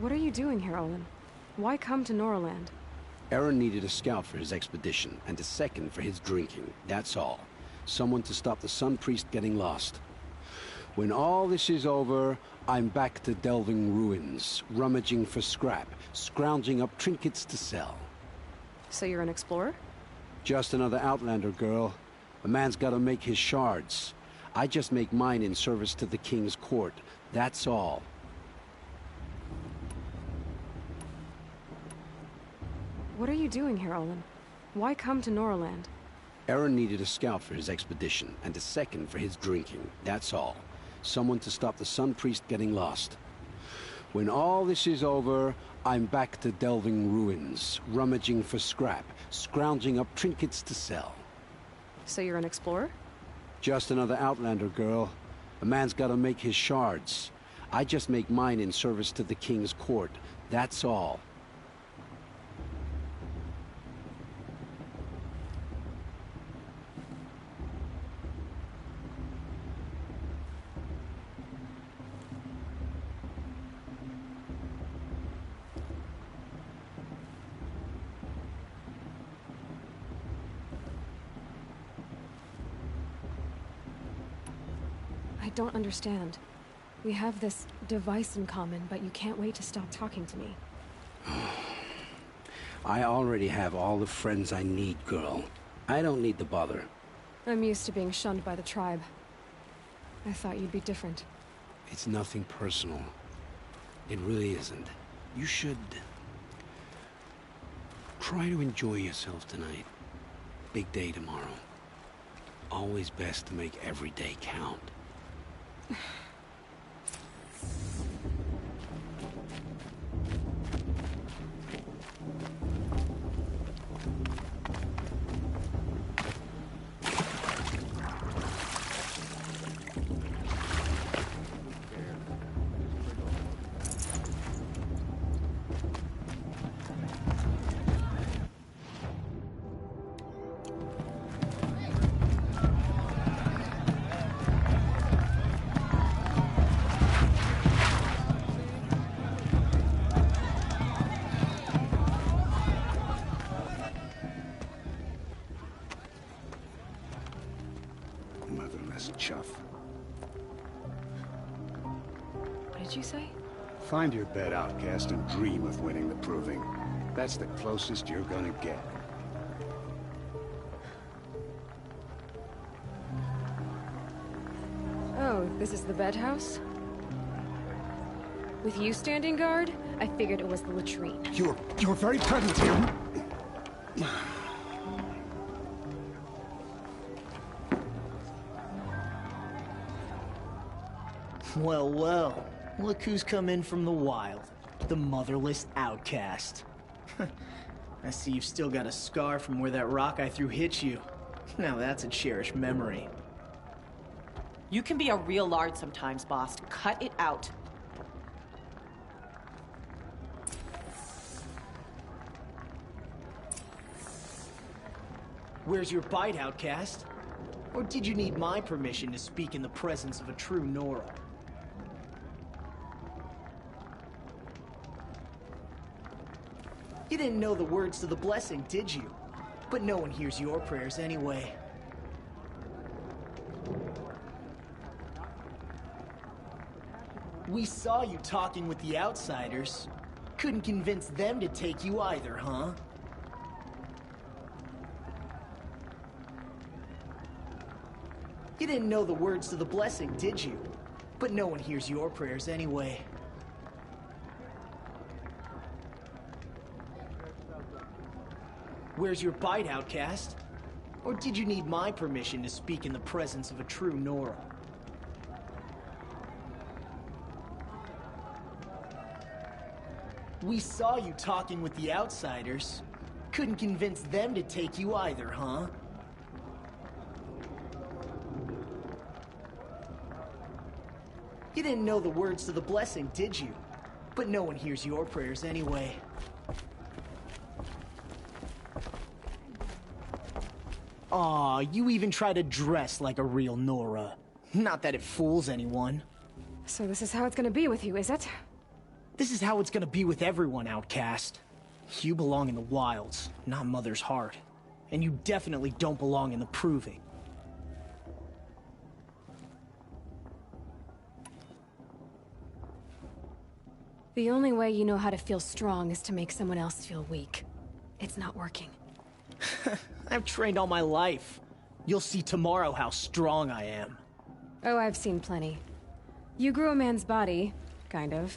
What are you doing here, Olin? Why come to Noraland? Aaron needed a scout for his expedition, and a second for his drinking. That's all. Someone to stop the Sun Priest getting lost. When all this is over, I'm back to delving ruins, rummaging for scrap, scrounging up trinkets to sell. So you're an explorer? Just another Outlander, girl. A man's gotta make his shards. I just make mine in service to the King's court. That's all. What are you doing here, Olin? Why come to Noraland? Aaron needed a scout for his expedition, and a second for his drinking. That's all. Someone to stop the Sun Priest getting lost. When all this is over, I'm back to delving ruins, rummaging for scrap, scrounging up trinkets to sell. So you're an explorer? Just another Outlander, girl. A man's gotta make his shards. I just make mine in service to the King's court. That's all. I don't understand. We have this device in common, but you can't wait to stop talking to me. I already have all the friends I need, girl. I don't need the bother. I'm used to being shunned by the tribe. I thought you'd be different. It's nothing personal. It really isn't. You should... try to enjoy yourself tonight. Big day tomorrow. Always best to make every day count. Motherless chuff. What did you say? Find your bed, outcast, and dream of winning the Proving. That's the closest you're gonna get. Oh, this is the bed house? With you standing guard, I figured it was the latrine. Your very presence here... Well, well. Look who's come in from the wild. The motherless outcast. I see you've still got a scar from where that rock I threw hit you. Now that's a cherished memory. You can be a real lard sometimes, boss. Cut it out. Where's your bite, outcast? Or did you need my permission to speak in the presence of a true Nora? You didn't know the words to the blessing, did you? But no one hears your prayers anyway. We saw you talking with the outsiders. Couldn't convince them to take you either, huh? You didn't know the words to the blessing, did you? But no one hears your prayers anyway. Where's your bite, outcast? Or did you need my permission to speak in the presence of a true Nora? We saw you talking with the outsiders. Couldn't convince them to take you either, huh? You didn't know the words to the blessing, did you? But no one hears your prayers anyway. Aw, you even try to dress like a real Nora. Not that it fools anyone. So this is how it's gonna be with you, is it? This is how it's gonna be with everyone, outcast. You belong in the wilds, not Mother's Heart. And you definitely don't belong in the Proving. The only way you know how to feel strong is to make someone else feel weak. It's not working. I've trained all my life. You'll see tomorrow how strong I am. Oh, I've seen plenty. You grew a man's body, kind of.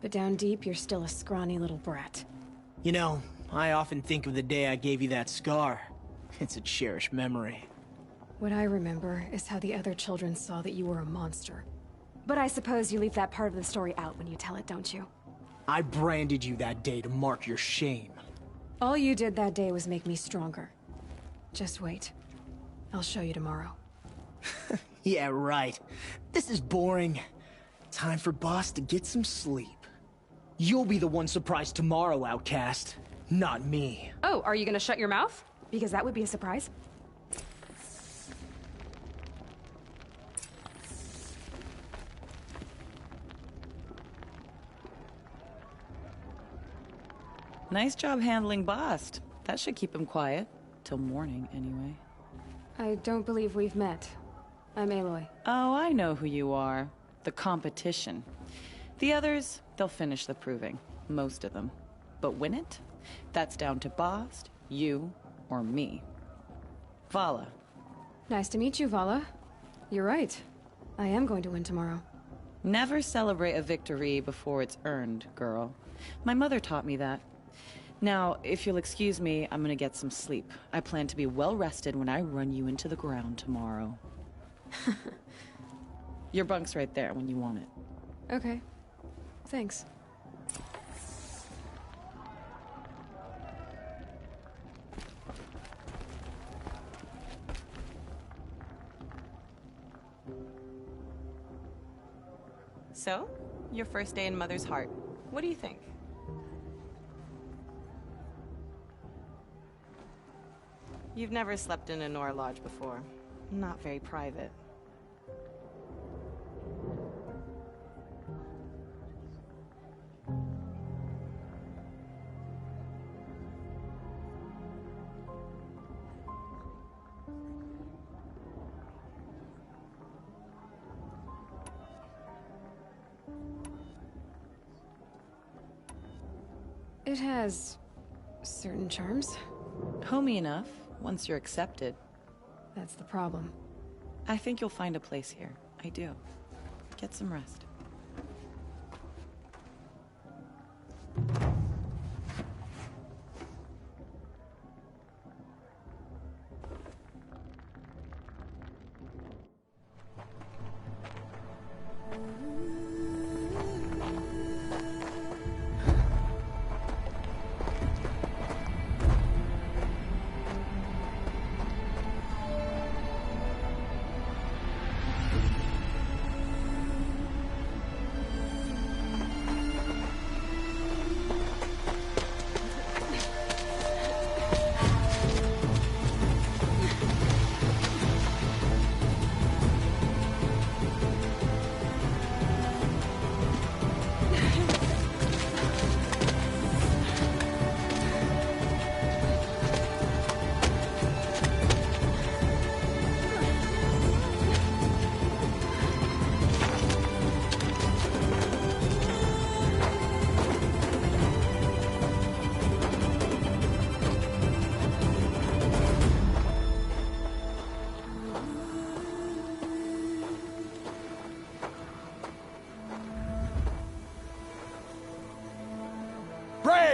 But down deep, you're still a scrawny little brat. You know, I often think of the day I gave you that scar. It's a cherished memory. What I remember is how the other children saw that you were a monster. But I suppose you leave that part of the story out when you tell it, don't you? I branded you that day to mark your shame. All you did that day was make me stronger. Just wait. I'll show you tomorrow. Yeah, right. This is boring. Time for Boss to get some sleep. You'll be the one surprised tomorrow, outcast. Not me. Oh, are you gonna shut your mouth? Because that would be a surprise. Nice job handling Bast. That should keep him quiet. Till morning, anyway. I don't believe we've met. I'm Aloy. Oh, I know who you are. The competition. The others, they'll finish the proving. Most of them. But win it? That's down to Bast, you, or me. Vala. Nice to meet you, Vala. You're right. I am going to win tomorrow. Never celebrate a victory before it's earned, girl. My mother taught me that. Now, if you'll excuse me, I'm gonna get some sleep. I plan to be well rested when I run you into the ground tomorrow. Your bunk's right there when you want it. Okay. Thanks. So, your first day in Mother's Heart. What do you think? You've never slept in a Nora Lodge before. Not very private. It has certain charms. Homey enough, once you're accepted. That's the problem. I think you'll find a place here. I do. Get some rest.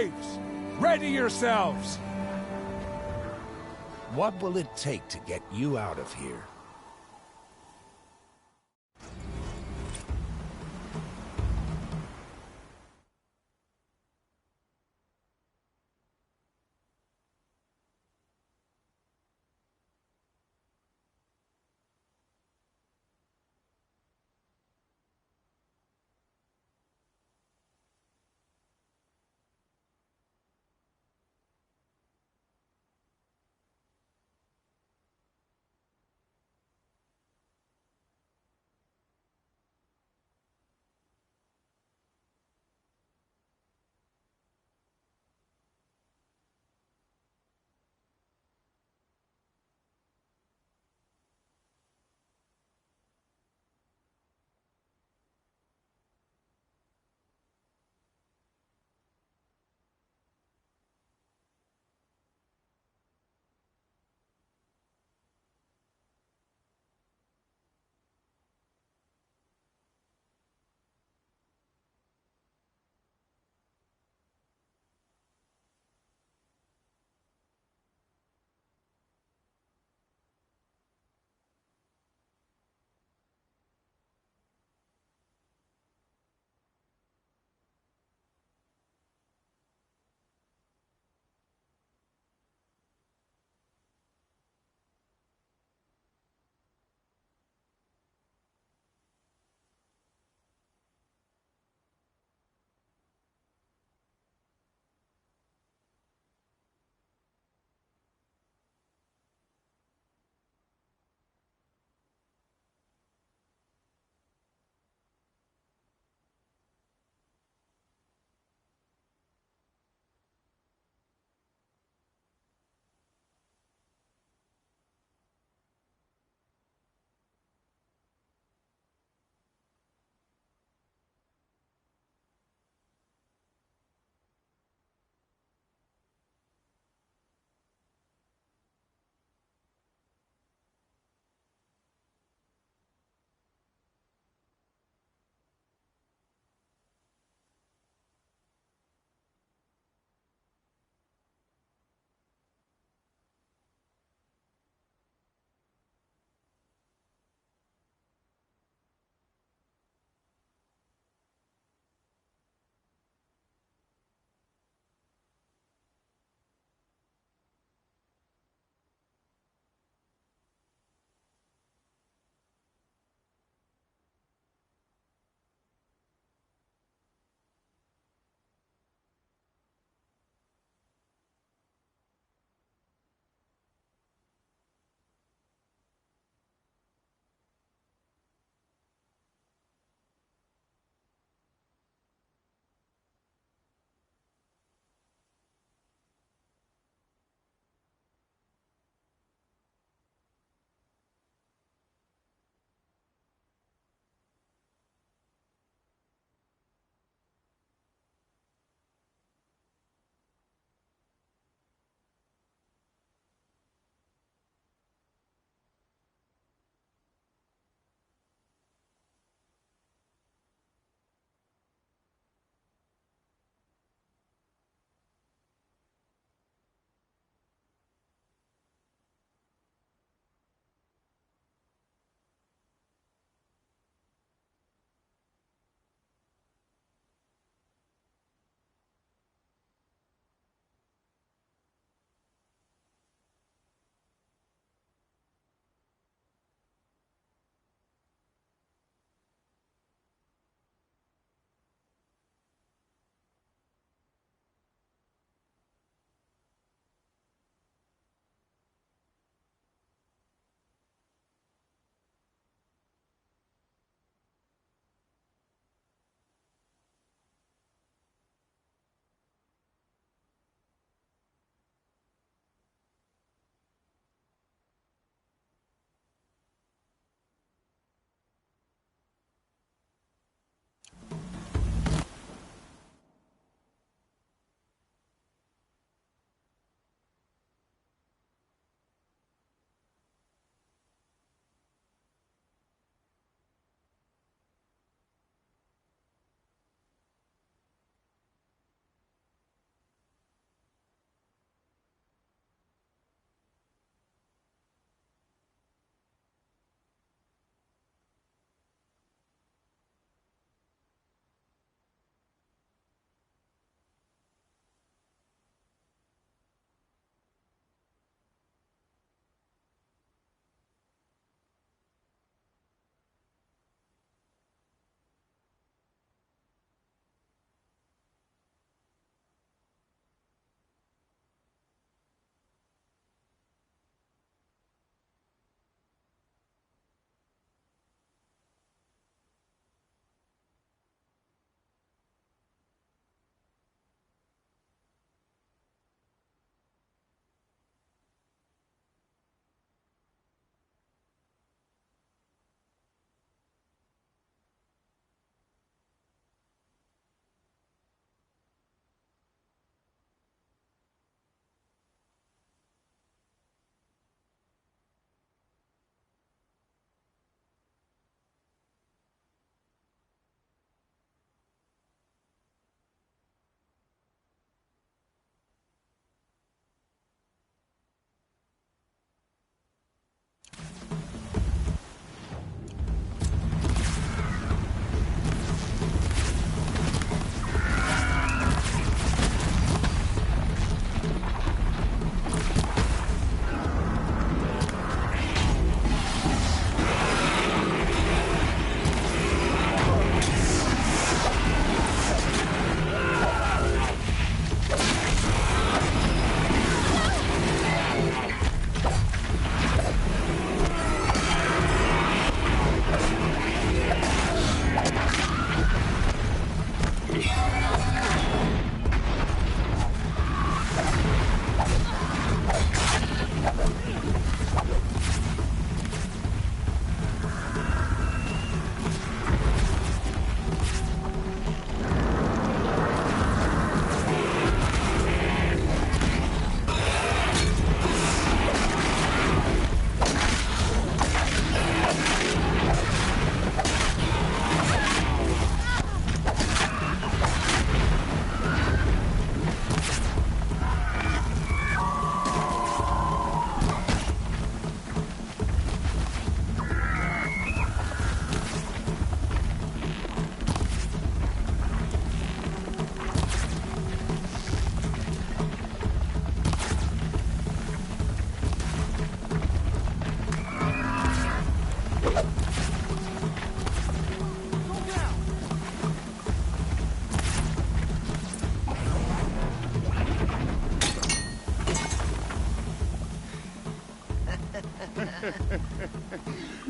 Braves! Ready yourselves! What will it take to get you out of here?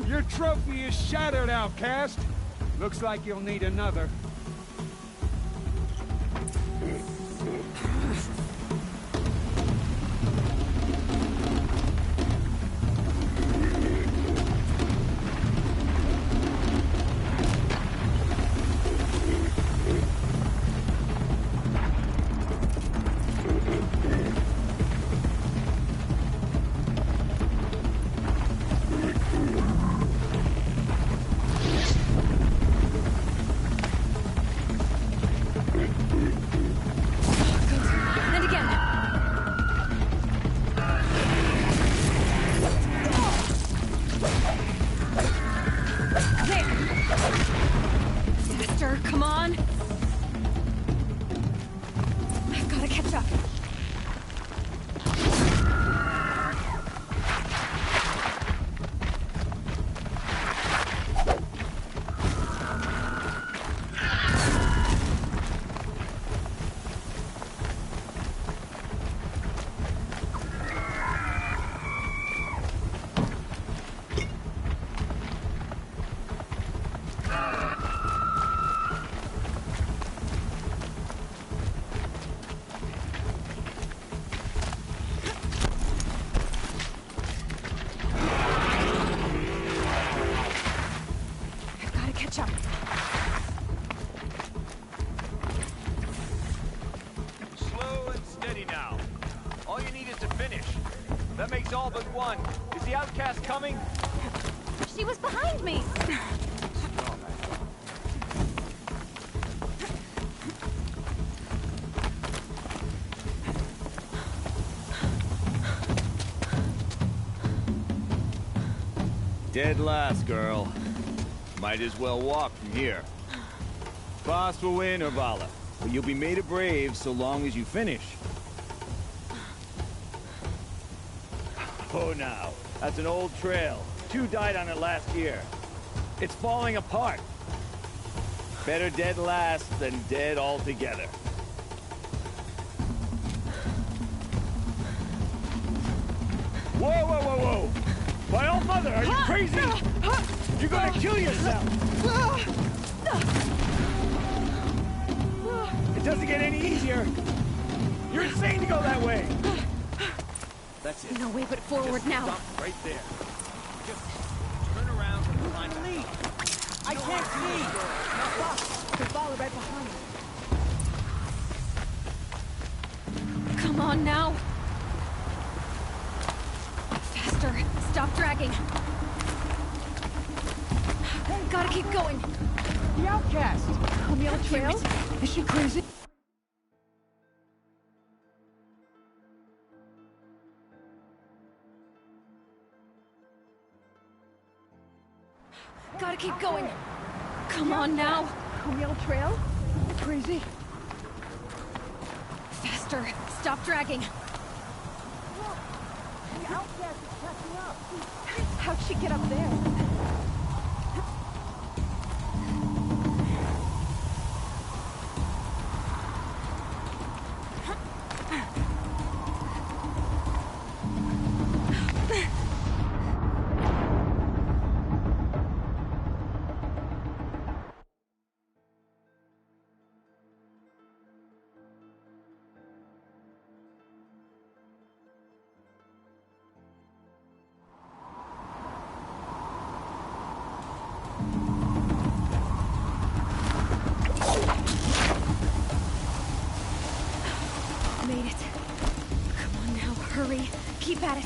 Your trophy is shattered, outcast. Looks like you'll need another. Come on! I've gotta catch up. Slow and steady now. All you need is to finish. That makes all but one. Is the outcast coming? She was behind me! Dead last, girl. Might as well walk from here. Boss will win, Urvala, but you'll be made a brave so long as you finish. Oh, now, that's an old trail. 2 died on it last year. It's falling apart. Better dead last than dead altogether. Whoa, whoa, whoa, whoa! My old mother, are you crazy? You're gonna kill yourself! It doesn't get any easier! You're insane to go that way! That's it. No way but forward Just now. stop right there. Just turn around and find me. I can't see! The ball right behind me. Come on now! Faster! Stop dragging! Gotta keep going! The outcast! On the old trail? Is she crazy? Gotta keep going! Come on now! On the old trail? You're crazy? Faster! Stop dragging! The outcast is catching up! How'd she get up there? Made it. Come on now, hurry. Keep at it.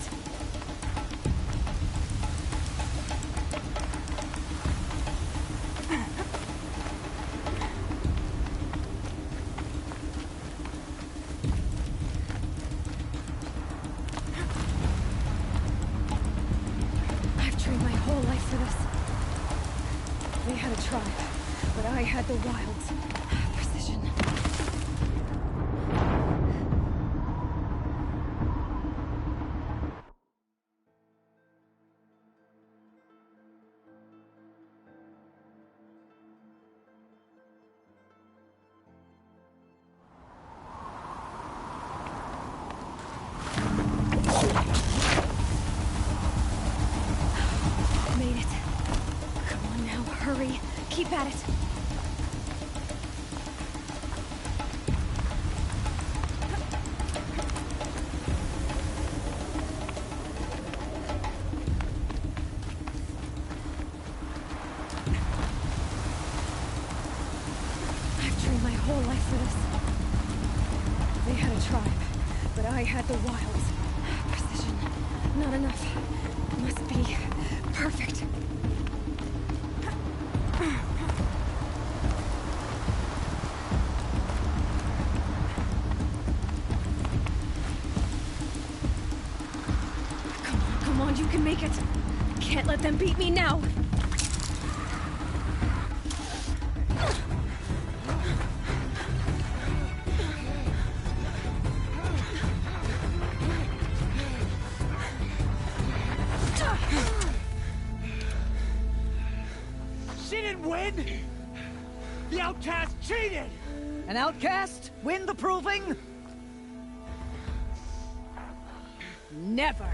I've trained my whole life for this. They had a tribe, but I had the wilds. Precision. at it. I've trained my whole life for this. They had a tribe, but I had the wilds. Precision, not enough. Must be perfect. Come on, you can make it. Can't let them beat me now. She didn't win! The outcast cheated! An outcast win the proving? Never.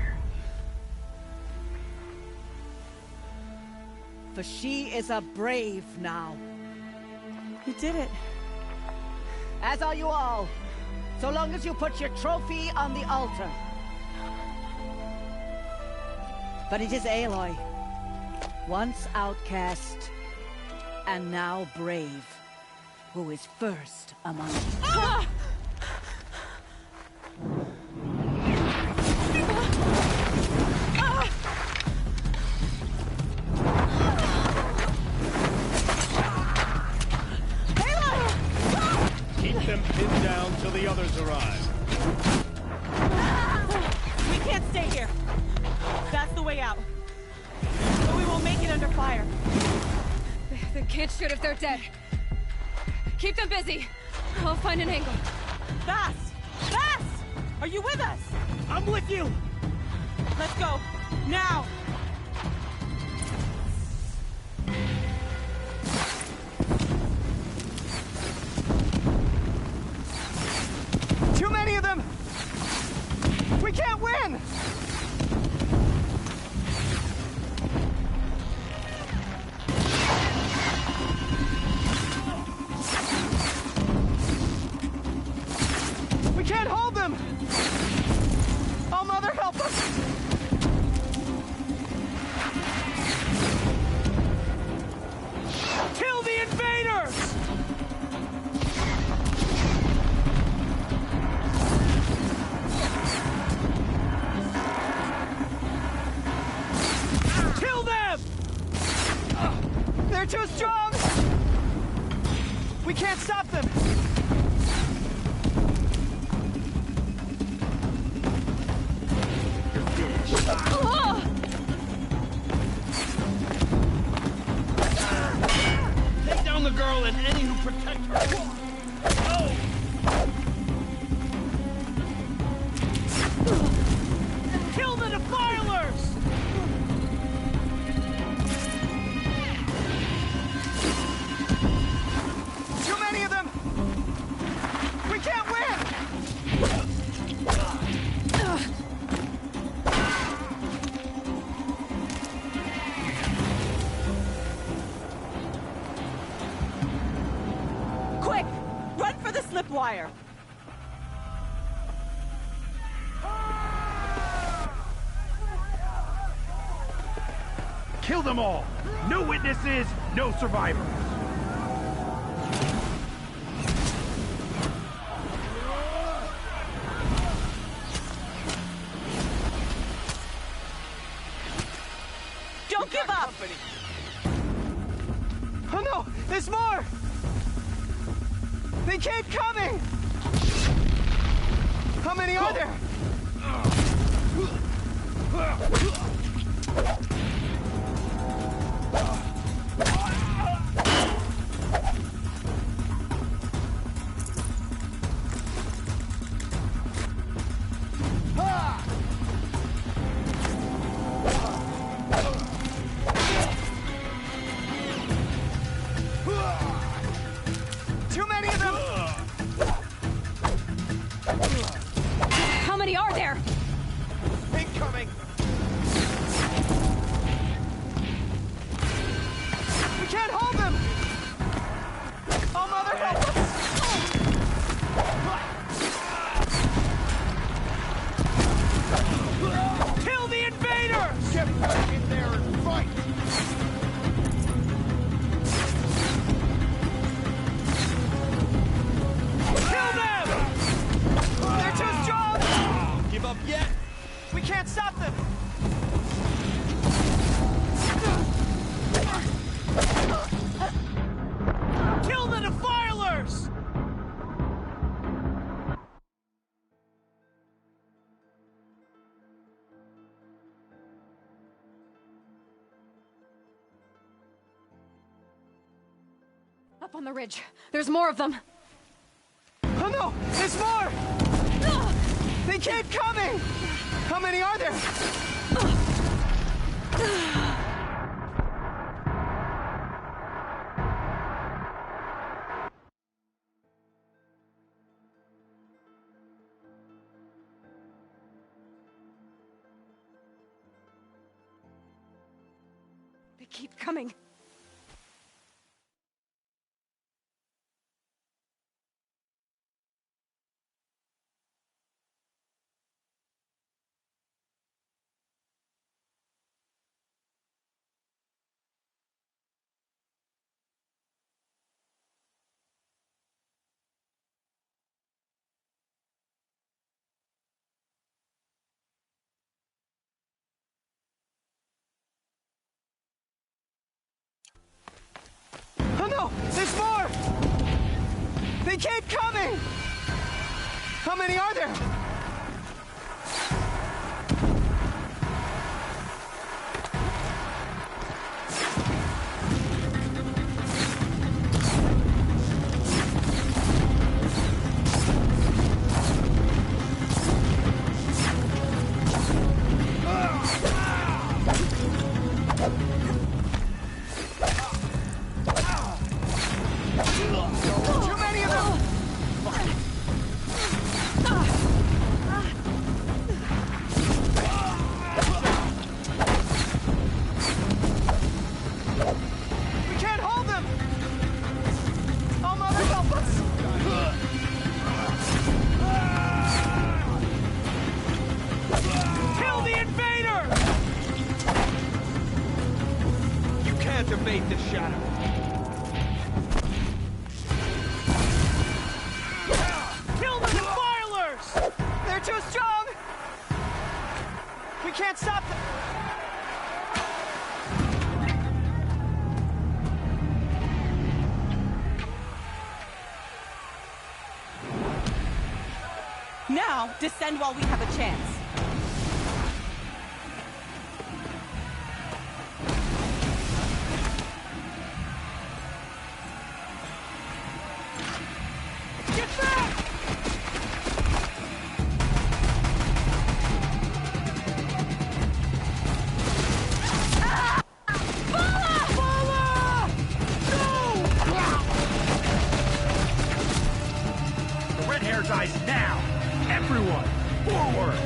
For she is a brave now. You did it. As are you all. So long as you put your trophy on the altar. But it is Aloy. Once outcast, and now brave, who is first among you. Ah! Keep them pinned down till the others arrive. We can't stay here. That's the way out. But we won't make it under fire. They can't shoot if they're dead. Keep them busy. I'll find an angle. Fast! Fast! Are you with us? I'm with you! Let's go. Now! Too many of them! We can't win! We can't hold them! Oh, Mother, help us! Kill the invaders! Kill them! They're too strong! We can't stop them! Take down the girl and any who protect her. Oh! Kill the defilers! Too many of them! We can't win! Quick! Run for the slipwire! Kill them all! No witnesses, no survivors! Don't give up! Oh no! There's more! They keep coming! How many are there? Too many of them! How many are there? Incoming! We can't hold them! Up on the ridge. There's more of them. Oh no! There's more! They keep coming! How many are there? They keep coming. Oh no! There's more! They keep coming! How many are there? Too many of them! We can't hold them! Oh, Mother, help us! Kill the invader! You can't evade the shadow. Kill the defilers! They're too strong! We can't stop them! Now, descend while we have a chance. Get back! The red hair dies now! Everyone, forward!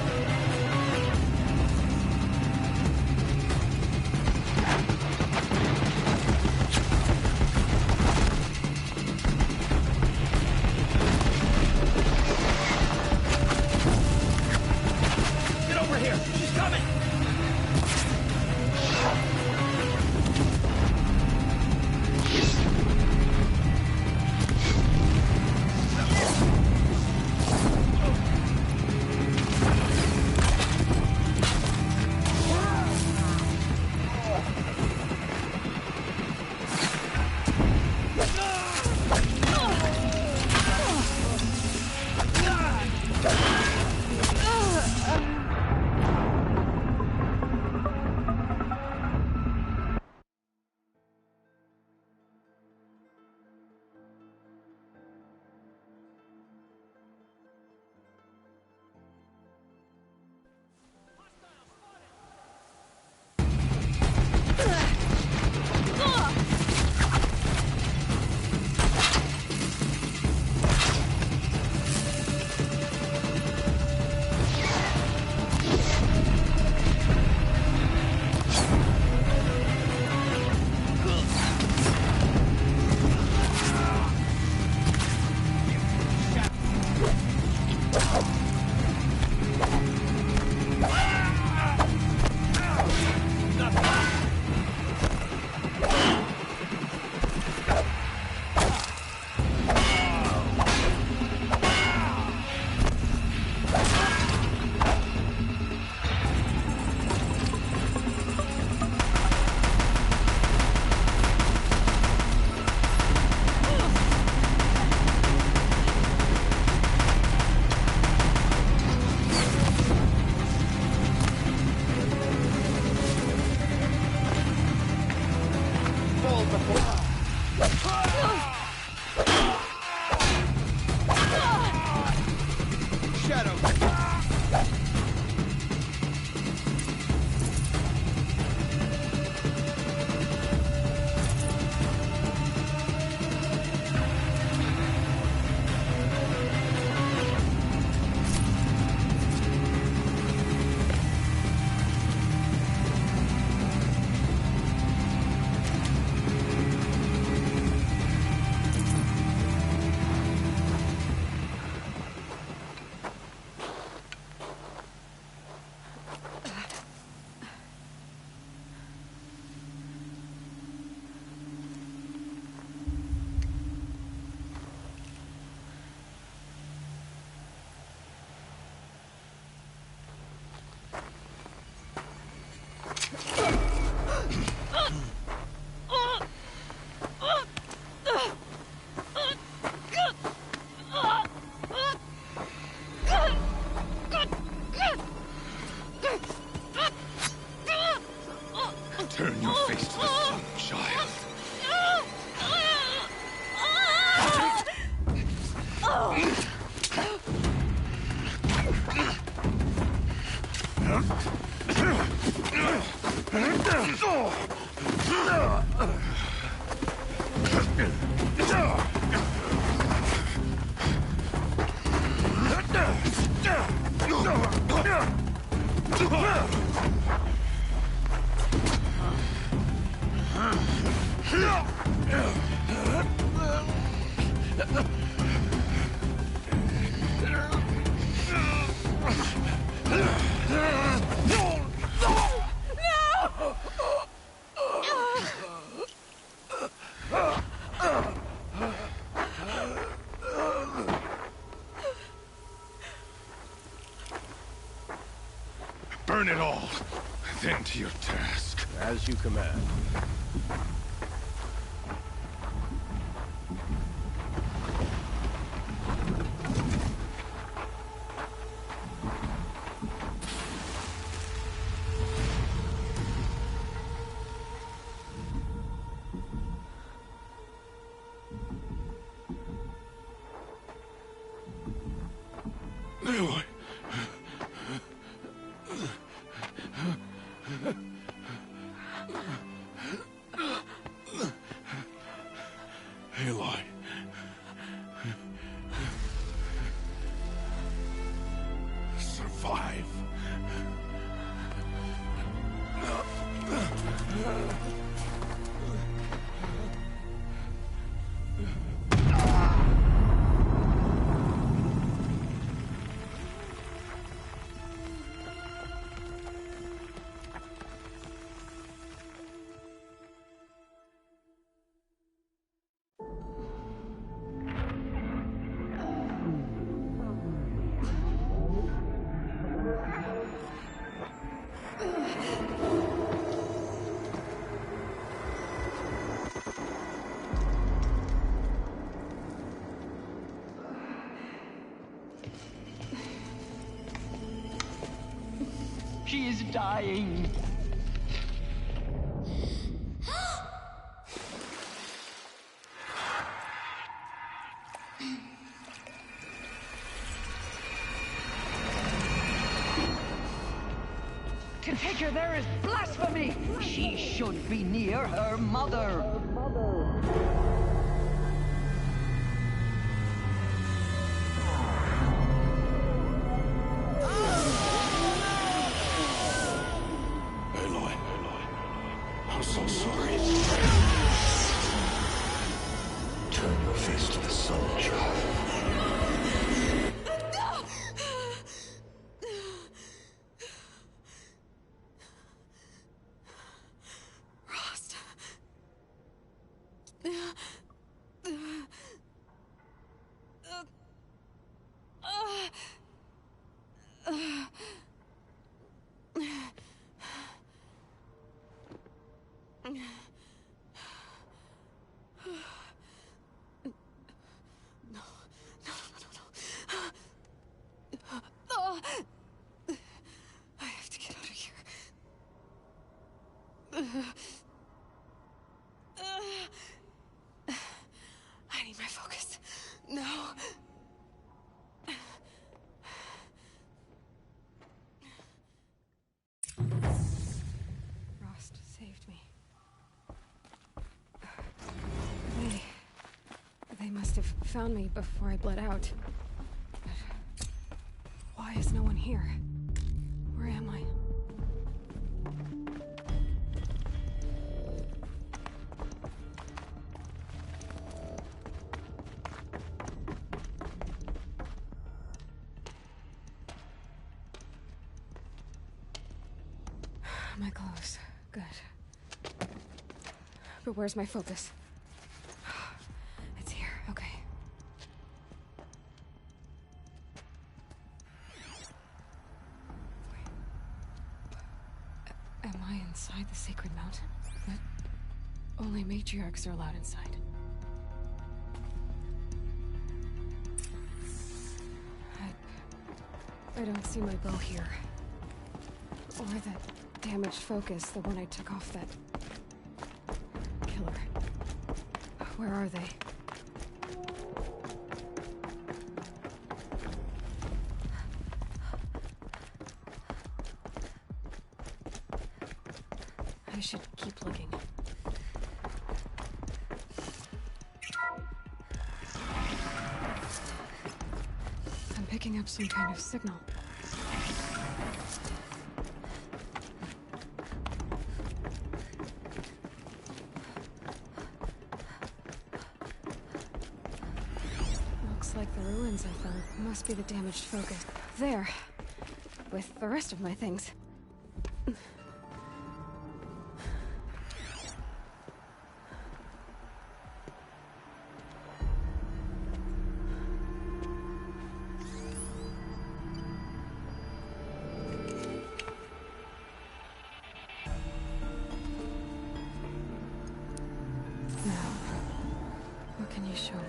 Get over here! She's coming! Turn your face to the sun, child. Burn it all, then to your task. As you command. Aloy. Aloy. Survive. She is dying. To take her there is blasphemy. She should be near her mother. I'm so sorry. Turn your face to the sun, child. Rost. I have to get out of here. I need my focus. No. must have found me before I bled out. But why is no one here? Where am I? My clothes. Good. But where's my focus? It's here. Okay. Wait. Am I inside the sacred mountain? But only matriarchs are allowed inside. I don't see my bow here. Or that damaged focus, the one I took off that killer. Where are they? I should keep looking. I'm picking up some kind of signal. Like the ruins I found must be the damaged focus. There. With the rest of my things. Now, what can you show me?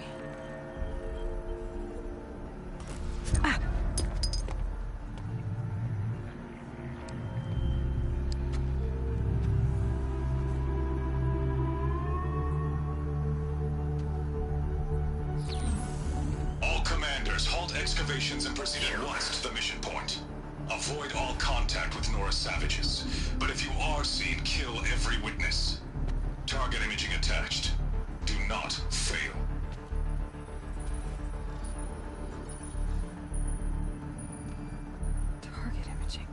Excavations and proceed at once to the mission point. Avoid all contact with Nora savages, but if you are seen, kill every witness. Target imaging attached. Do not fail. Target imaging.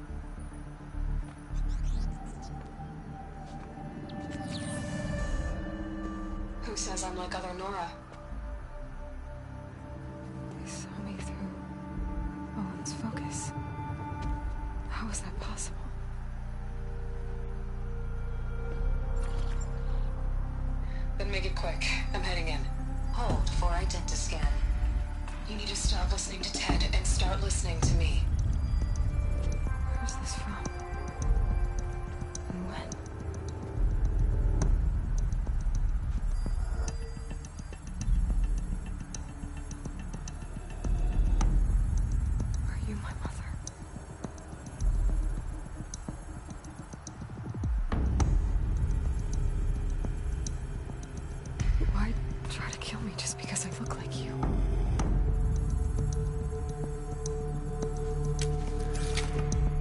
Who says I'm like other Nora? Focus. How is that possible? Then make it quick. I'm heading in. Hold for identiscan. You need to stop listening to Ted and start listening to me. Where's this from? And when?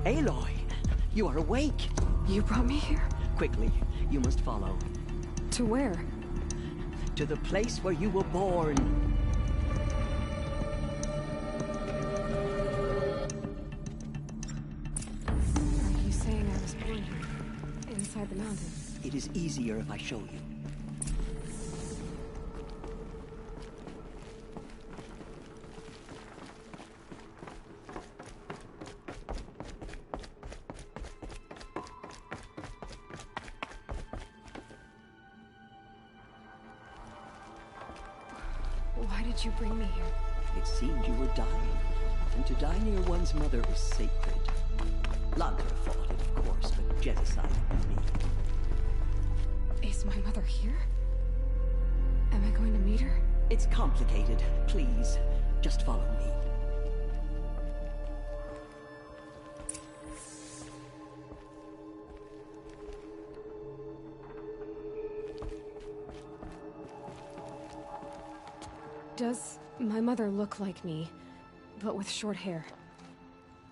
Aloy, you are awake. You brought me here? Quickly, you must follow. To where? To the place where you were born. Are you saying I was born here? Inside the mountain? It is easier if I show you. Why did you bring me here? It seemed you were dying, and to die near one's mother was sacred. Lager fought it, of course, but genocide and me. Is my mother here? Am I going to meet her? It's complicated. Please, just follow me. Does my mother look like me, but with short hair?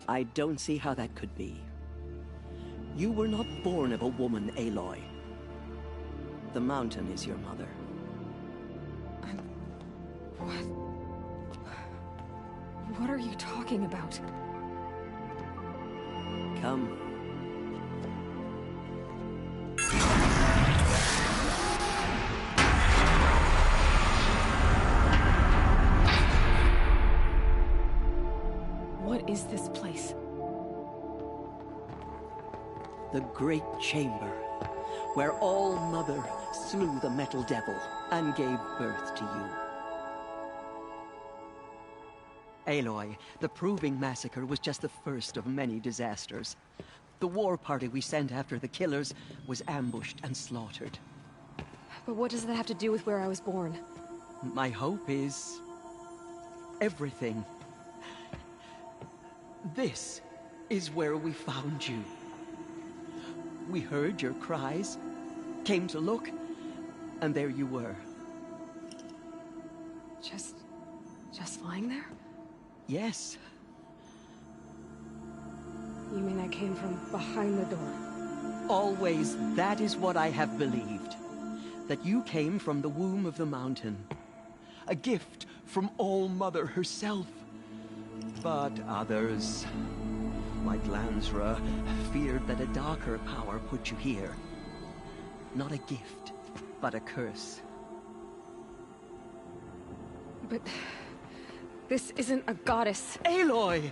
I don't see how that could be. You were not born of a woman, Aloy. The mountain is your mother. What are you talking about? Come. What is this place? The Great Chamber, where All-Mother slew the Metal Devil and gave birth to you. Aloy, the Proving Massacre was just the first of many disasters. The war party we sent after the killers was ambushed and slaughtered. But what does that have to do with where I was born? My hope is... everything. This is where we found you. We heard your cries, came to look, and there you were. Just lying there? Yes. You mean I came from behind the door? Always, that is what I have believed. That you came from the womb of the mountain. A gift from All-Mother herself. But others, like Lansra, feared that a darker power put you here. Not a gift, but a curse. But... this isn't a goddess. Aloy!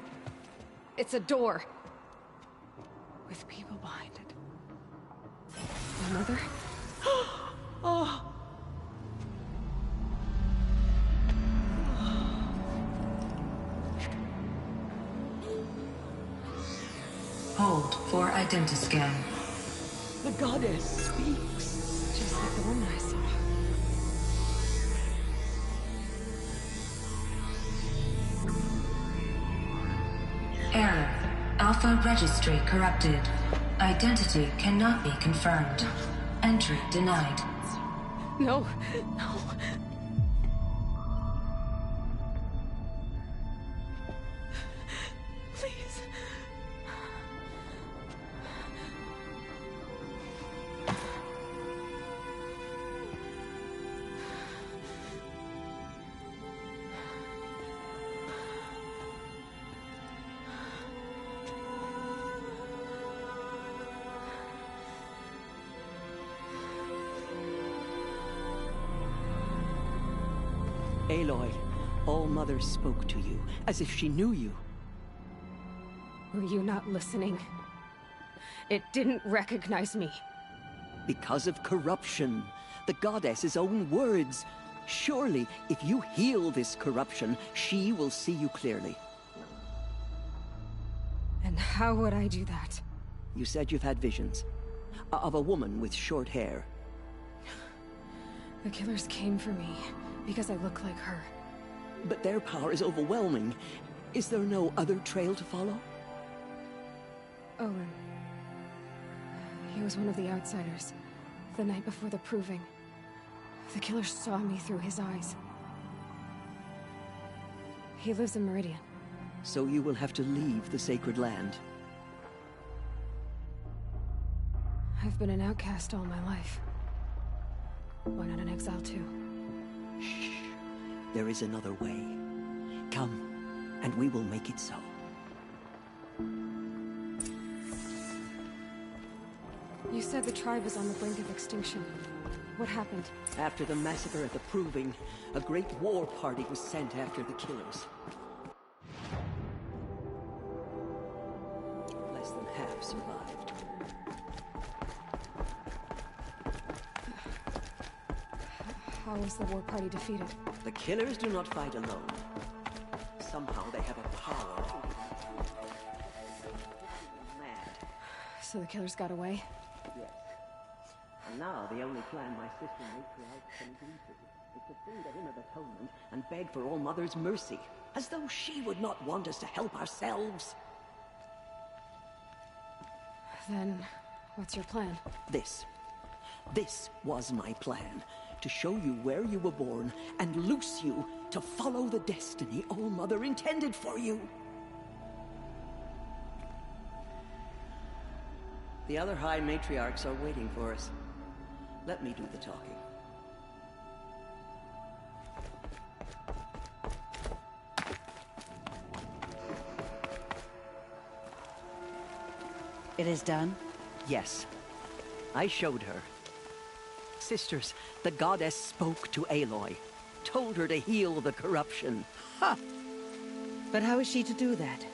It's a door. With people behind it. My mother? Oh! Hold for identiscan. The goddess speaks. Just like the woman I saw. Error. Alpha registry corrupted. Identity cannot be confirmed. Entry denied. No, no. Please. Aloy, All-Mother spoke to you, as if she knew you. Were you not listening? It didn't recognize me. Because of corruption. The goddess's own words. Surely, if you heal this corruption, she will see you clearly. And how would I do that? You said you've had visions. Of a woman with short hair. The killers came for me. Because I look like her. But their power is overwhelming. Is there no other trail to follow? Owen. He was one of the outsiders. The night before the Proving. The killers saw me through his eyes. He lives in Meridian. So you will have to leave the sacred land. I've been an outcast all my life. Why not an exile too? Shh. There is another way. Come, and we will make it so. You said the tribe was on the brink of extinction. What happened? After the massacre at the Proving, a great war party was sent after the killers. Less than half survived. How was the war party defeated? The killers do not fight alone. Somehow they have a power over them. Mad. So the killers got away? Yes. And now the only plan my sister Matriarch can agree to is to sing the hymn of atonement and beg for All-Mother's mercy. As though she would not want us to help ourselves. Then, what's your plan? This was my plan. To show you where you were born, and loose you to follow the destiny All-Mother intended for you. The other High Matriarchs are waiting for us. Let me do the talking. It is done? Yes. I showed her. Sisters, the goddess spoke to Aloy. Told her to heal the corruption. Ha! But how is she to do that?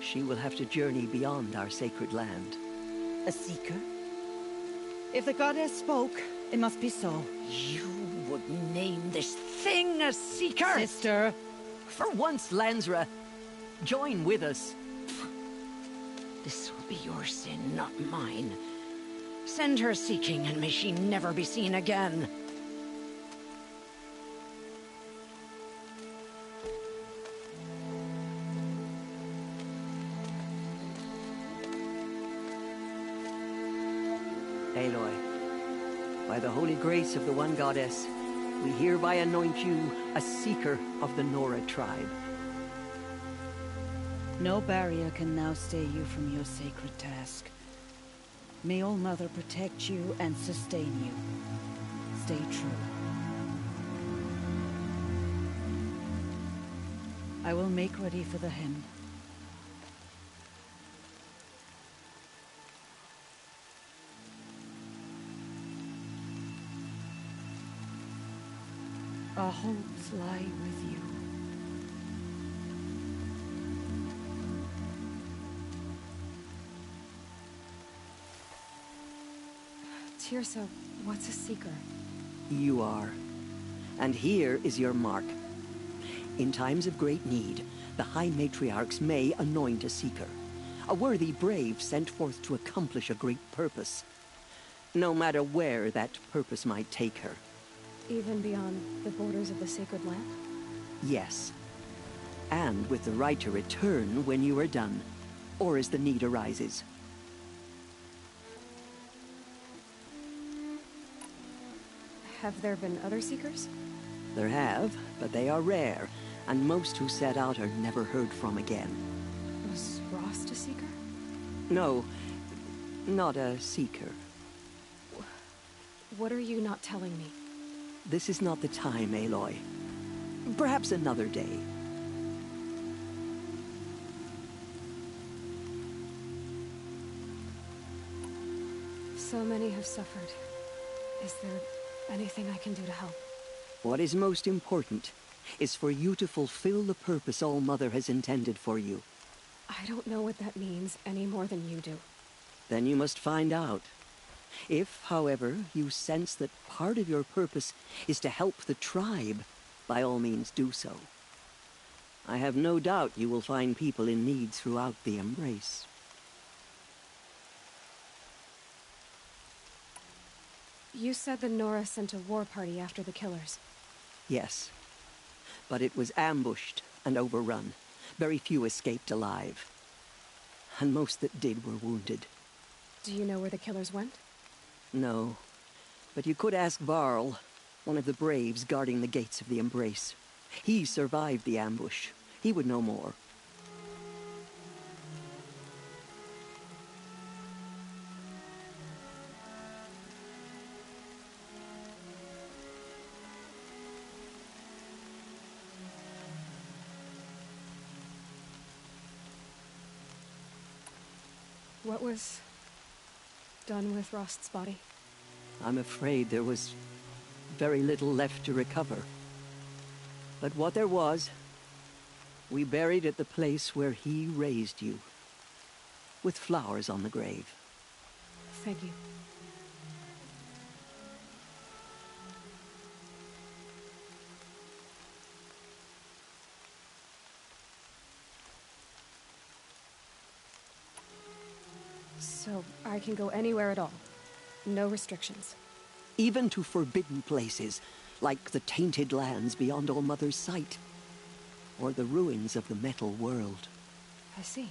She will have to journey beyond our sacred land. A seeker? If the goddess spoke, it must be so. You would name this thing a seeker? Sister! For once, Lansra, join with us. This will be your sin, not mine. Send her seeking, and may she never be seen again. Aloy, by the holy grace of the One Goddess, we hereby anoint you a seeker of the Nora tribe. No barrier can now stay you from your sacred task. May All Mother protect you and sustain you. Stay true. I will make ready for the hen. Our hopes lie with you. Teersa, what's a seeker? You are. And here is your mark. In times of great need, the High Matriarchs may anoint a seeker. A worthy brave sent forth to accomplish a great purpose. No matter where that purpose might take her. Even beyond the borders of the sacred land? Yes. And with the right to return when you are done, or as the need arises. Have there been other seekers? There have, but they are rare, and most who set out are never heard from again. Was Rost a seeker? No, not a seeker. What are you not telling me? This is not the time, Aloy. Perhaps another day. So many have suffered. Is there anything I can do to help? What is most important is for you to fulfill the purpose All Mother has intended for you. I don't know what that means any more than you do. Then you must find out. If, however, you sense that part of your purpose is to help the tribe, by all means do so. I have no doubt you will find people in need throughout the Embrace. You said the Nora sent a war party after the killers. Yes. But it was ambushed and overrun. Very few escaped alive. And most that did were wounded. Do you know where the killers went? No. But you could ask Varl, one of the braves guarding the gates of the Embrace. He survived the ambush. He would know more. What was done with Rost's body? I'm afraid there was very little left to recover. But what there was, we buried at the place where he raised you, with flowers on the grave. Thank you. So, I can go anywhere at all? No restrictions? Even to forbidden places, like the tainted lands beyond All Mother's sight. Or the ruins of the metal world. I see.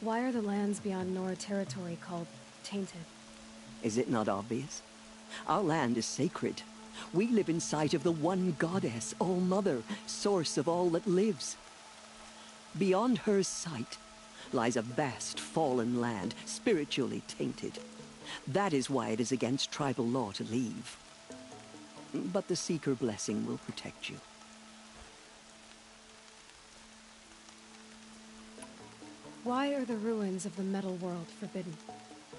Why are the lands beyond Nora territory called tainted? Is it not obvious? Our land is sacred. We live in sight of the one goddess, All-Mother, source of all that lives. Beyond her sight lies a vast fallen land, spiritually tainted. That is why it is against tribal law to leave. But the Seeker blessing will protect you. Why are the ruins of the metal world forbidden?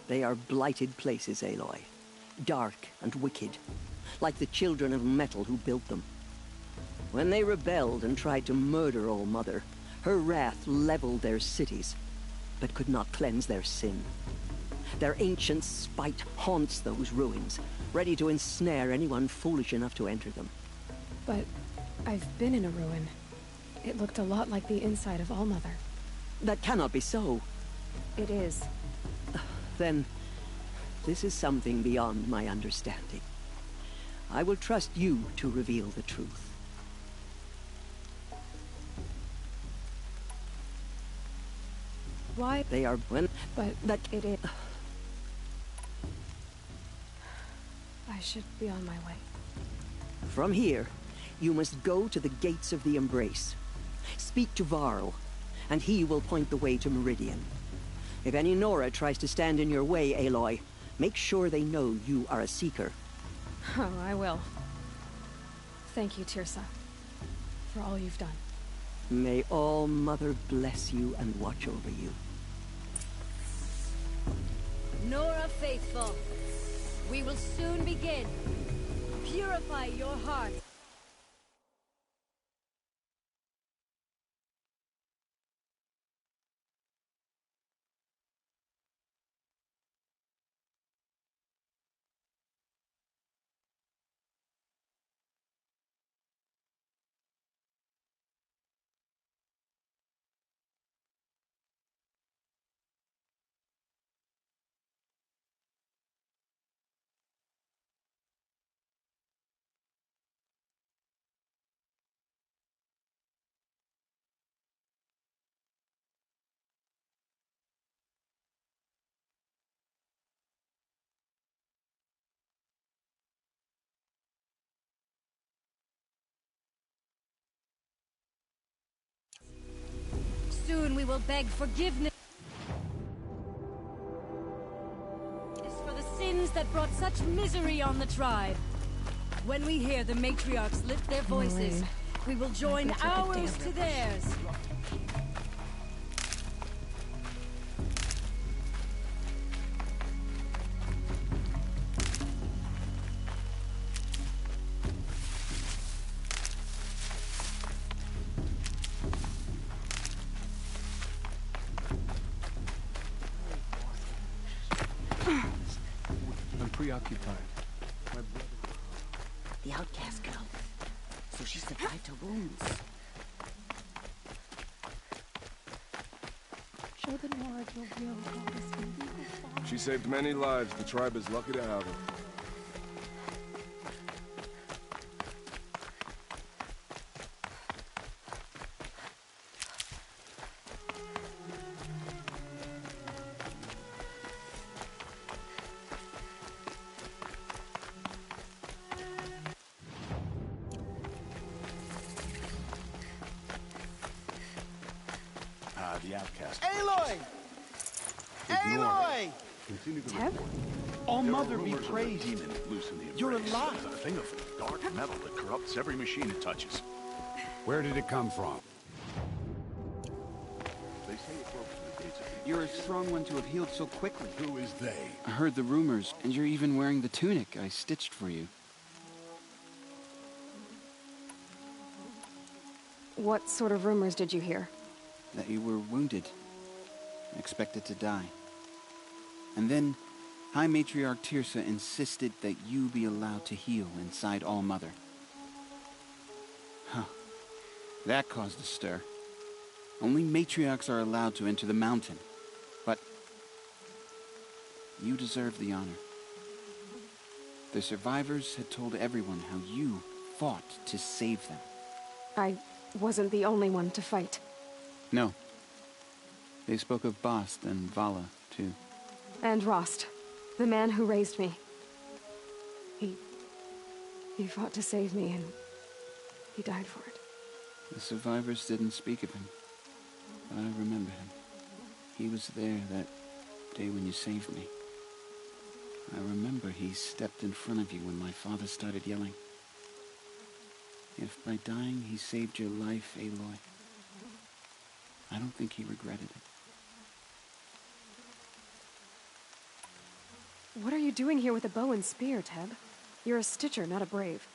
They are blighted places, Aloy. Dark and wicked, like the children of metal who built them. When they rebelled and tried to murder All-Mother, her wrath leveled their cities, but could not cleanse their sin. Their ancient spite haunts those ruins, ready to ensnare anyone foolish enough to enter them. But I've been in a ruin. It looked a lot like the inside of All-Mother. That cannot be so. It is. Then, this is something beyond my understanding. I will trust you to reveal the truth. Why? They are when... But that it is... I should be on my way. From here, you must go to the gates of the Embrace. Speak to Varl, and he will point the way to Meridian. If any Nora tries to stand in your way, Aloy, make sure they know you are a Seeker. Oh, I will. Thank you, Teersa, for all you've done. May All-Mother bless you and watch over you. Nora Faithful, we will soon begin. Purify your heart. Soon we will beg forgiveness for the sins that brought such misery on the tribe. When we hear the matriarchs lift their voices, we will join ours to theirs. I'm preoccupied. The outcast girl. So she survived her wounds. Show the Nora your real goddess. She saved many lives. The tribe is lucky to have her. The outcast. Aloy! Aloy! Continue to Tev? All-Mother be praised. You're alive. It's a thing of dark metal that corrupts every machine it touches. Where did it come from? They say it broke through the gates of the... You're a strong one to have healed so quickly. Who is they? I heard the rumors, and you're even wearing the tunic I stitched for you. What sort of rumors did you hear? That you were wounded, expected to die. And then, High Matriarch Teersa insisted that you be allowed to heal inside All-Mother. Huh. That caused a stir. Only matriarchs are allowed to enter the mountain. But you deserve the honor. The survivors had told everyone how you fought to save them. I wasn't the only one to fight. No. They spoke of Bast and Vala, too. And Rost. The man who raised me. He fought to save me, and he died for it. The survivors didn't speak of him, but I remember him. He was there that day when you saved me. I remember he stepped in front of you when my father started yelling. If by dying he saved your life, Aloy, I don't think he regretted it. What are you doing here with a bow and spear, Teb? You're a Stitcher, not a Brave.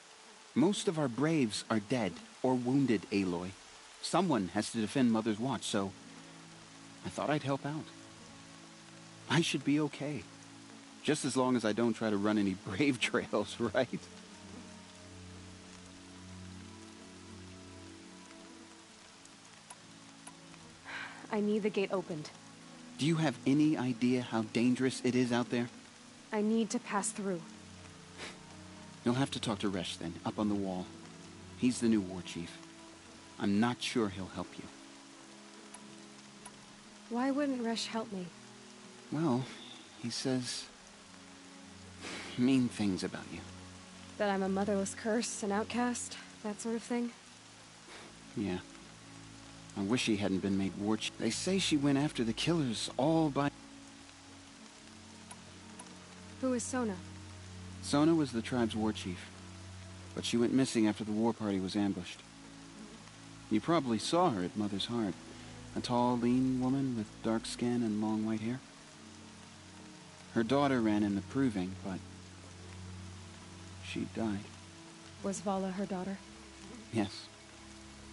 Most of our Braves are dead or wounded, Aloy. Someone has to defend Mother's Watch, so I thought I'd help out. I should be okay. Just as long as I don't try to run any Brave trails, right? I need the gate opened. Do you have any idea how dangerous it is out there? I need to pass through. You'll have to talk to Resh then, up on the wall. He's the new war chief. I'm not sure he'll help you. Why wouldn't Resh help me? Well, he says mean things about you. That I'm a motherless curse, an outcast, that sort of thing? Yeah. I wish she hadn't been made war chief. They say she went after the killers all by... Who is Sona? Sona was the tribe's war chief, but she went missing after the war party was ambushed. You probably saw her at Mother's Heart. A tall, lean woman with dark skin and long white hair. Her daughter ran in the proving, but she died. Was Vala her daughter? Yes,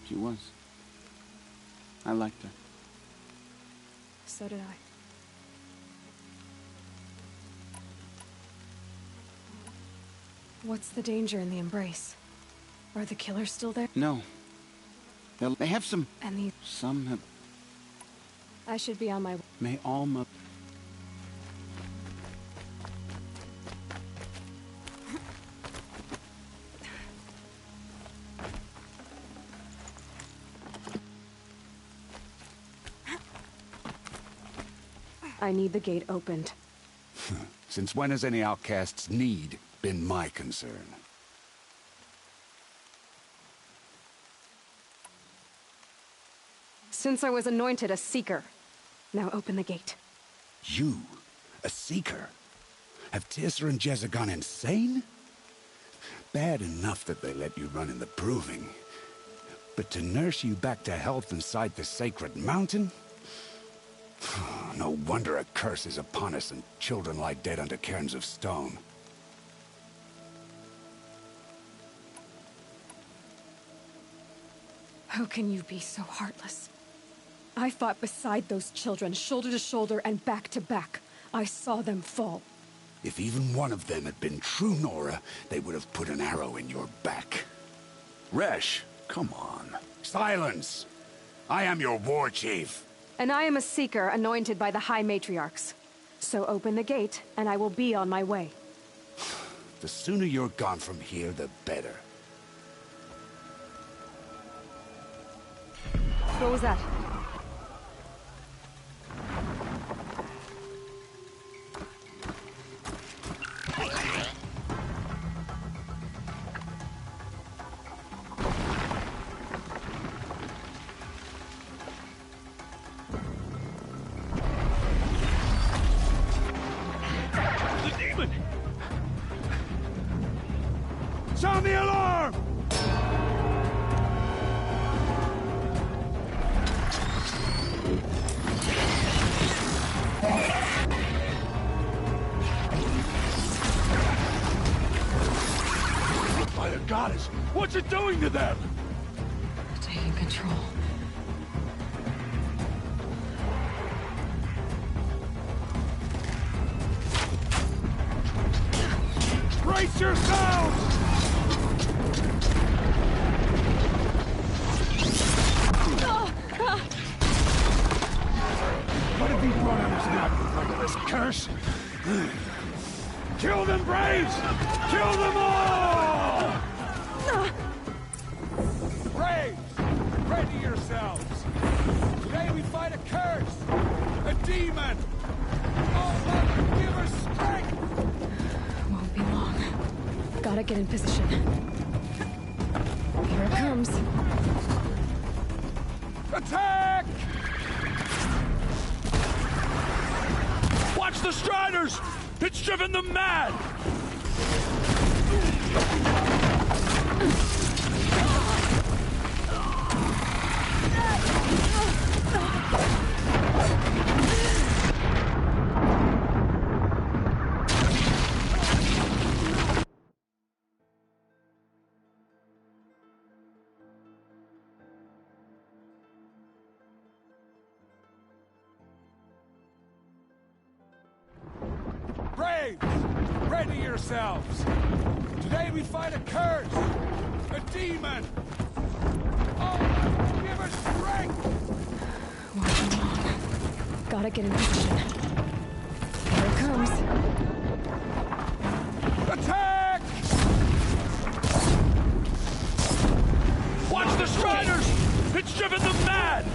she was. I liked her. So did I. What's the danger in the embrace? Are the killers still there? No. They have some... And the... Some have... I should be on my way. May all mo... I need the gate opened. Since when has any outcast's need been my concern? Since I was anointed a Seeker. Now open the gate. You? A Seeker? Have Teersa and Jezza gone insane? Bad enough that they let you run in the proving. But to nurse you back to health inside the sacred mountain? No wonder a curse is upon us and children lie dead under cairns of stone. How can you be so heartless? I fought beside those children, shoulder to shoulder and back to back. I saw them fall. If even one of them had been true Nora, they would have put an arrow in your back. Resh, come on. Silence! I am your war chief. And I am a Seeker anointed by the High Matriarchs. So open the gate, and I will be on my way. The sooner you're gone from here, the better. What was that? Sound the alarm! By the goddess, what's it doing to them? Taking control. Brace yourselves! What have you brought on us now, motherless curse? Kill them, Braves! Kill them all! Braves, ready yourselves! Today we fight a curse, a demon! Oh, Mother, give her strength! Gotta get in position. Here it comes. Attack! Watch the Striders! It's driven them mad! Braves! Ready yourselves! Today we fight a curse! A demon! Oh, give us strength! Won't be long. Gotta get in position. Here it comes. Attack! Watch the Striders! It's driven them mad!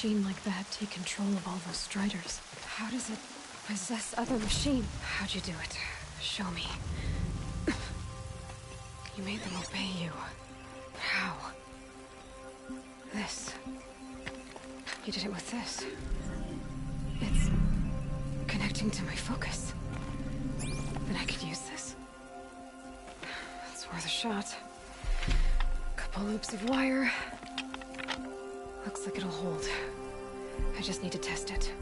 machine like that take control of all those Striders? How does it possess other machines? How'd you do it? Show me. You made them obey you. How? This. You did it with this. It's connecting to my focus. Then I could use this. It's worth a shot. Couple loops of wire. Looks like it'll hold. I just need to test it.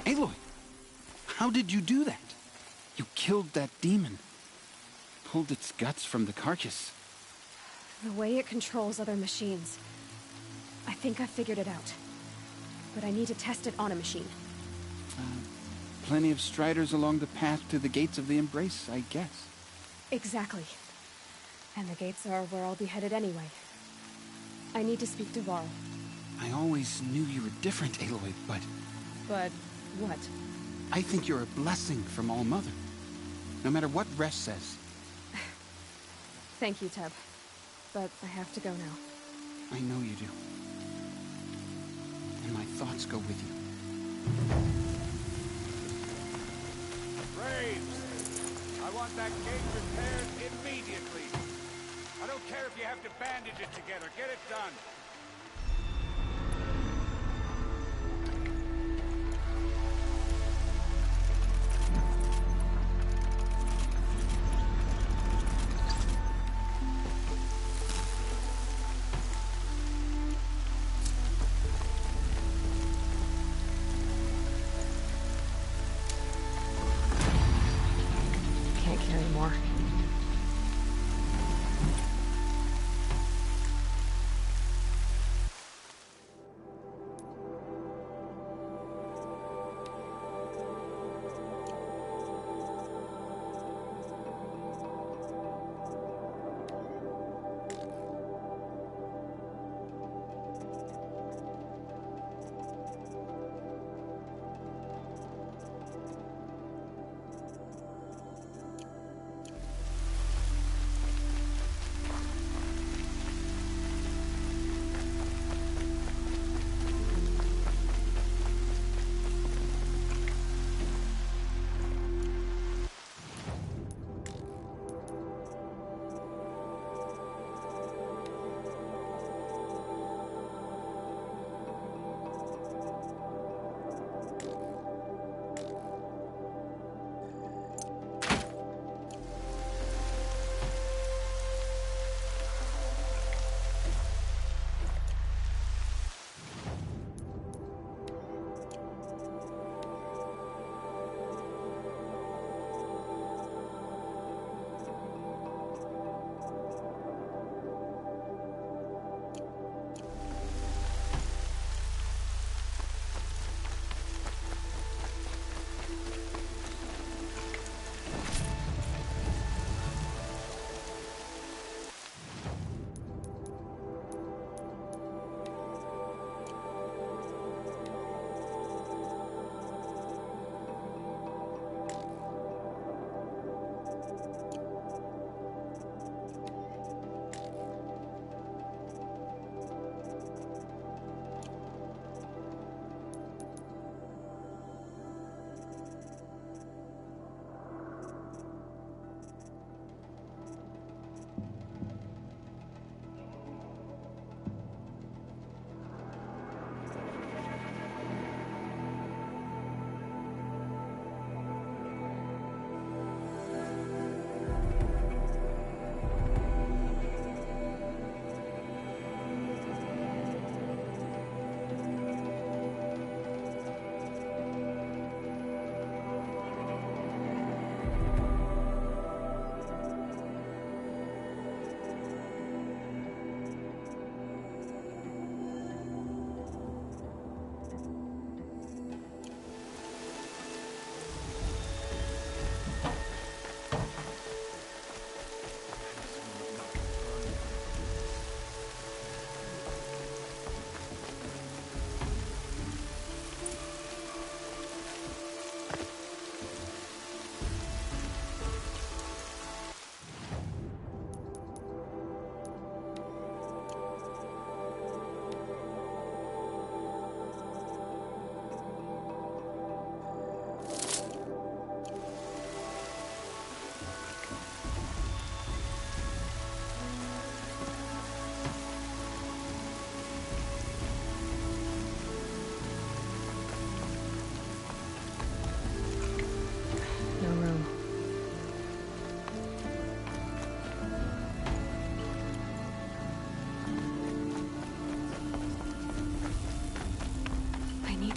Aloy! How did you do that? You killed that demon. Pulled its guts from the carcass. The way it controls other machines. I think I figured it out. But I need to test it on a machine. Plenty of Striders along the path to the gates of the Embrace, I guess. Exactly. And the gates are where I'll be headed anyway. I need to speak to Varl. I always knew you were different, Aloy, but... But what? I think you're a blessing from All-Mother. No matter what Resh says. Thank you, Teb. But I have to go now. I know you do. And my thoughts go with you. Braves! I want that gate repaired immediately. I don't care if you have to bandage it together. Get it done. Can't carry more.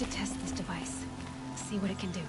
to test this device. See what it can do.